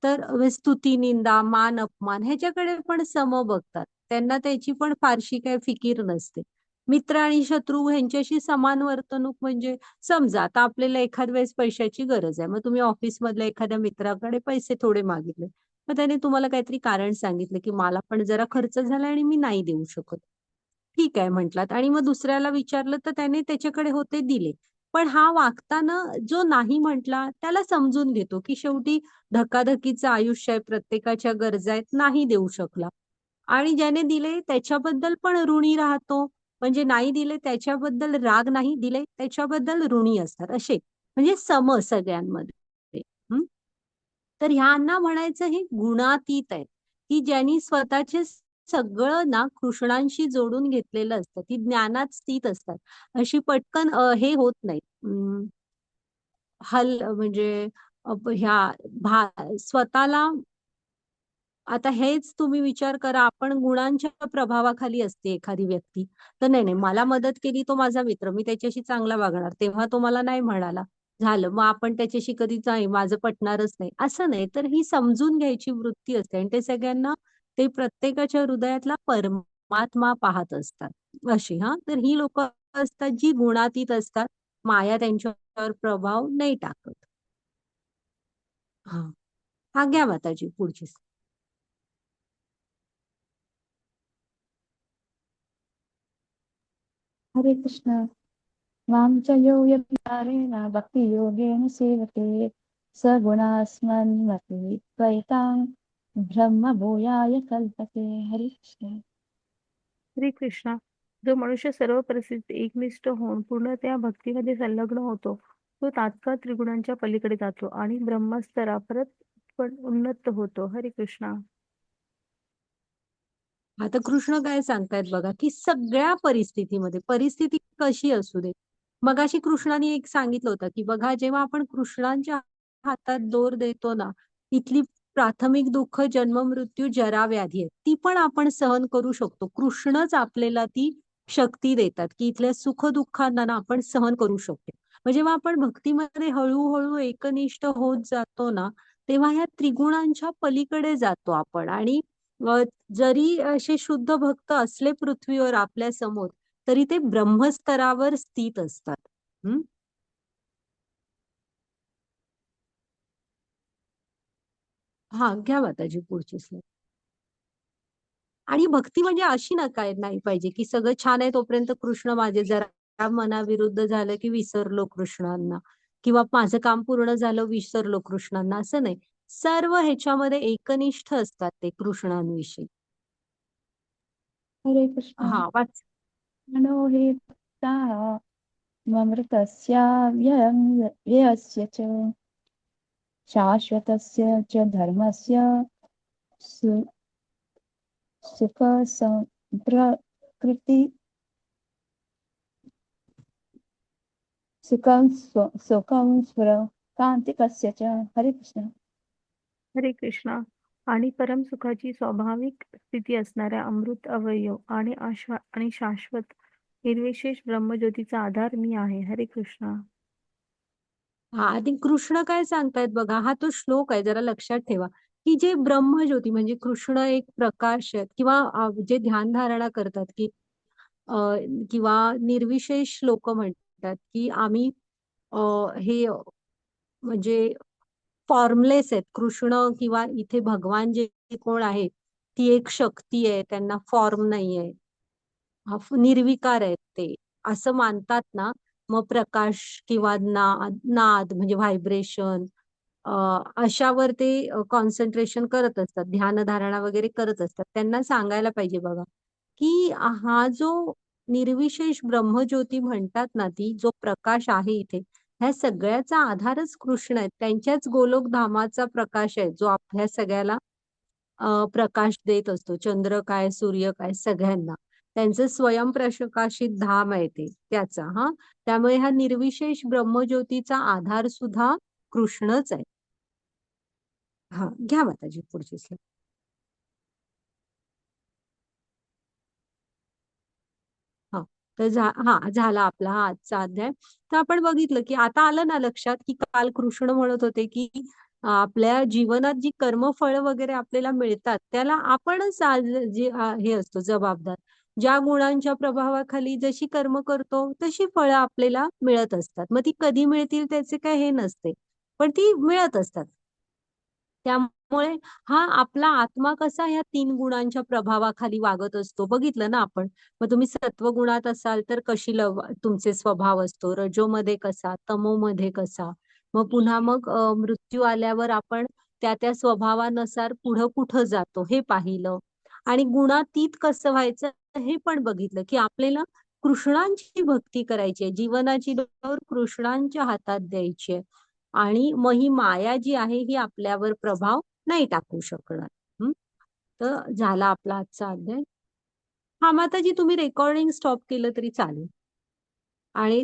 तर स्तुती, निंदा, मान, अपमान ह्याच्याकडे पण सम बघतात. त्यांना त्याची पण फारशी काही फिकीर नसते. मित्र आणि शत्रू ह्यांच्याशी समान वर्तणूक म्हणजे, समजा आता आपल्याला एखाद वेळेस पैशाची गरज आहे, मग तुम्ही ऑफिसमधल्या एखाद्या मित्राकडे पैसे थोडे मागितले, मग त्याने तुम्हाला काहीतरी कारण सांगितलं की मला पण जरा खर्च झाला आणि मी नाही देऊ शकत. ठीक आहे म्हटलात, आणि मग दुसऱ्याला विचारलं तर त्याने त्याच्याकडे होते दिले. पण हा वागताना जो नाही म्हटला त्याला समजून घेतो की शेवटी धकाधकीचं आयुष्य आहे, प्रत्येकाच्या गरजा आहेत, नाही देऊ शकला. आणि ज्याने दिले त्याच्याबद्दल पण ऋणी राहतो, म्हणजे नाही दिले त्याच्याबद्दल राग नाही, दिले त्याच्याबद्दल ऋणी असतात, असे म्हणजे सम सगळ्यांमध्ये. तर ह्यांना म्हणायचं हे गुणातीत आहेत, की ज्यांनी स्वतःचे सगळं ना कृष्णांशी जोडून घेतलेलं असतं, ती ज्ञानात स्थित असतात. अशी पटकन हे होत नाही. म्हणजे स्वतःला, आता हेच तुम्ही विचार करा, आपण गुणांच्या प्रभावाखाली असते एखादी व्यक्ती, तर नाही नाही मला मदत केली तो माझा मित्र, मी त्याच्याशी चांगला वागणार, तेव्हा तो मला नाही म्हणाला, झालं मग आपण त्याच्याशी कधीच नाही, माझं पटणारच नाही, असं नाही. तर ही समजून घ्यायची वृत्ती असते आणि ते सगळ्यांना, ते प्रत्येकाच्या हृदयातला परमात्मा पाहत असतात अशी. हा, तर ही लोक असतात जी गुणातीत असतात, माया त्यांच्यावर प्रभाव नाही टाकत. हा, हा घ्या माताजी पुढची. हरे कृष्ण. मां च यो व्यभिचारेण भक्ति योगेन सेवते सगुणास्मन्मति त्वयितां ब्रह्म भूयाय कल्पते. हरे कृष्ण. श्री कृष्णा. जो मनुष्य सर्व परिस्थितीत एकनिष्ठ होऊन पूर्णतया भक्तीमध्ये संलग्न होतो, तो तात्काळ त्रिगुणांच्या पलीकडे जातो आणि ब्रह्मस्तरापर्यंत आपण उन्नत होतो. हरे कृष्णा. आता कृष्ण काय सांगतायत बघा, की सगळ्या परिस्थितीमध्ये, परिस्थिती कशी असू दे. मगाशी कृष्णाने एक सांगितलं होतं, की बघा जेव्हा आपण कृष्णांच्या हातात दोर देतो ना, इथली प्राथमिक दुःख, जन्म, मृत्यू, जरा, व्याधी आहेत. ती पण आपण सहन करू शकतो. कृष्णच आपल्याला ती शक्ती देतात, की इथल्या सुख दुःखांना ना आपण सहन करू शकतो. म्हणजे जेव्हा आपण भक्तीमध्ये हळूहळू एकनिष्ठ होत जातो ना, तेव्हा ह्या त्रिगुणांच्या पलीकडे जातो आपण. आणि अ, जरी असे शुद्ध भक्त असले पृथ्वीवर आपल्या समोर, तरी ते ब्रह्मस्तरावर स्थित असतात. हं? हा, घ्या माताजी पुढची slide. आणि भक्ती म्हणजे अशी ना काय नाही पाहिजे, की सगळं छान आहे तोपर्यंत कृष्ण माझे, जरा मनाविरुद्ध झालं की विसरलो कृष्णांना, किंवा माझं काम पूर्ण झालं विसरलो कृष्णांना, असं नाही. सर्व ह्याच्यामध्ये एकनिष्ठ असतात ते कृष्णांविषयी. हरे कृष्ण. हा, वाच. मनो हि भक्ताः ममृतस्य व्ययस्य च शाश्वतस्य च धर्मस्य सुखसम्प्रकृति सुखं कांतिकस्य च. हरे कृष्ण. हरे कृष्णा. आणि परमसुखाची स्वाभाविक स्थिती असणाऱ्या अमृत अवयव आणि शाश्वत निर्विशेष ब्रह्मज्योतीचा आधार मी आहे. हरे कृष्णा. हा, आणि कृष्ण काय सांगतायत बघा, हा तो श्लोक आहे, जरा लक्षात ठेवा, की जे ब्रह्मज्योती म्हणजे कृष्ण एक प्रकाश आहेत, किंवा जे ध्यान धारणा करतात, की अ, किंवा निर्विशेष लोक म्हणतात, की आम्ही अ, हे म्हणजे फॉर्मलेस आहेत. कृष्ण किंवा इथे भगवान जे कोण आहे, ती एक शक्ती आहे, त्यांना फॉर्म नाहीये, निर्विकार आहेत ते, असं मानतात ना. मग प्रकाश किंवा नाद म्हणजे व्हायब्रेशन, अशावर ते कॉन्सन्ट्रेशन करत असतात, ध्यानधारणा वगैरे करत असतात. त्यांना सांगायला पाहिजे बघा, की हा जो निर्विशेष ब्रह्मज्योती म्हणतात ना, ती जो प्रकाश आहे इथे, ह्या सगळ्याचा आधारच कृष्ण आहे. त्यांच्याच गोलोक धामाचा प्रकाश आहे, जो आपल्या सगळ्याला प्रकाश देत असतो. चंद्र काय, सूर्य काय, सगळ्यांना त्यांचं स्वयंप्रकाशित धाम आहे ते त्याचा. हा, त्यामुळे ह्या निर्विशेष ब्रह्मज्योतीचा आधार सुद्धा कृष्णच आहे. हा, घ्या माताजी पुढची slide. हा, तर झाला आपला हा आजचा अध्याय. तर आपण बघितलं, की आता आलं ना लक्षात, की काल कृष्ण म्हणत होते, की आपल्या जीवनात जी कर्मफळ वगैरे आपल्याला मिळतात, त्याला आपणच हे असतो जबाबदार. ज्या गुणांच्या प्रभावाखाली जशी कर्म करतो तशी फळं आपल्याला मिळत असतात. मग ती कधी मिळतील त्याचे काही हे नसते, पण ती मिळत असतात. त्यामुळे हा आपला आत्मा कसा ह्या 3 गुणांच्या प्रभावाखाली वागत असतो बघितलं ना आपण. मग तुम्ही सत्वगुणात असाल तर कशी तुमचे स्वभाव असतो, रजोमध्ये कसा, तमोमध्ये कसा. मग पुन्हा मग मृत्यू आल्यावर आपण त्या स्वभावानुसार पुढं कुठं जातो हे पाहिलं. आणि गुणातीत कसं व्हायचं हे पण बघितलं, की आपल्याला कृष्णांची भक्ती करायची आहे, जीवनाची डोर कृष्णांच्या हातात द्यायची आहे. आणि मग ही माया जी आहे ही आपल्यावर प्रभाव नाही टाकू शकणार. हं? तर झाला आपला आजचा अध्याय. हा, माताजी तुम्ही रेकॉर्डिंग स्टॉप केलं तरी चालेल. आणि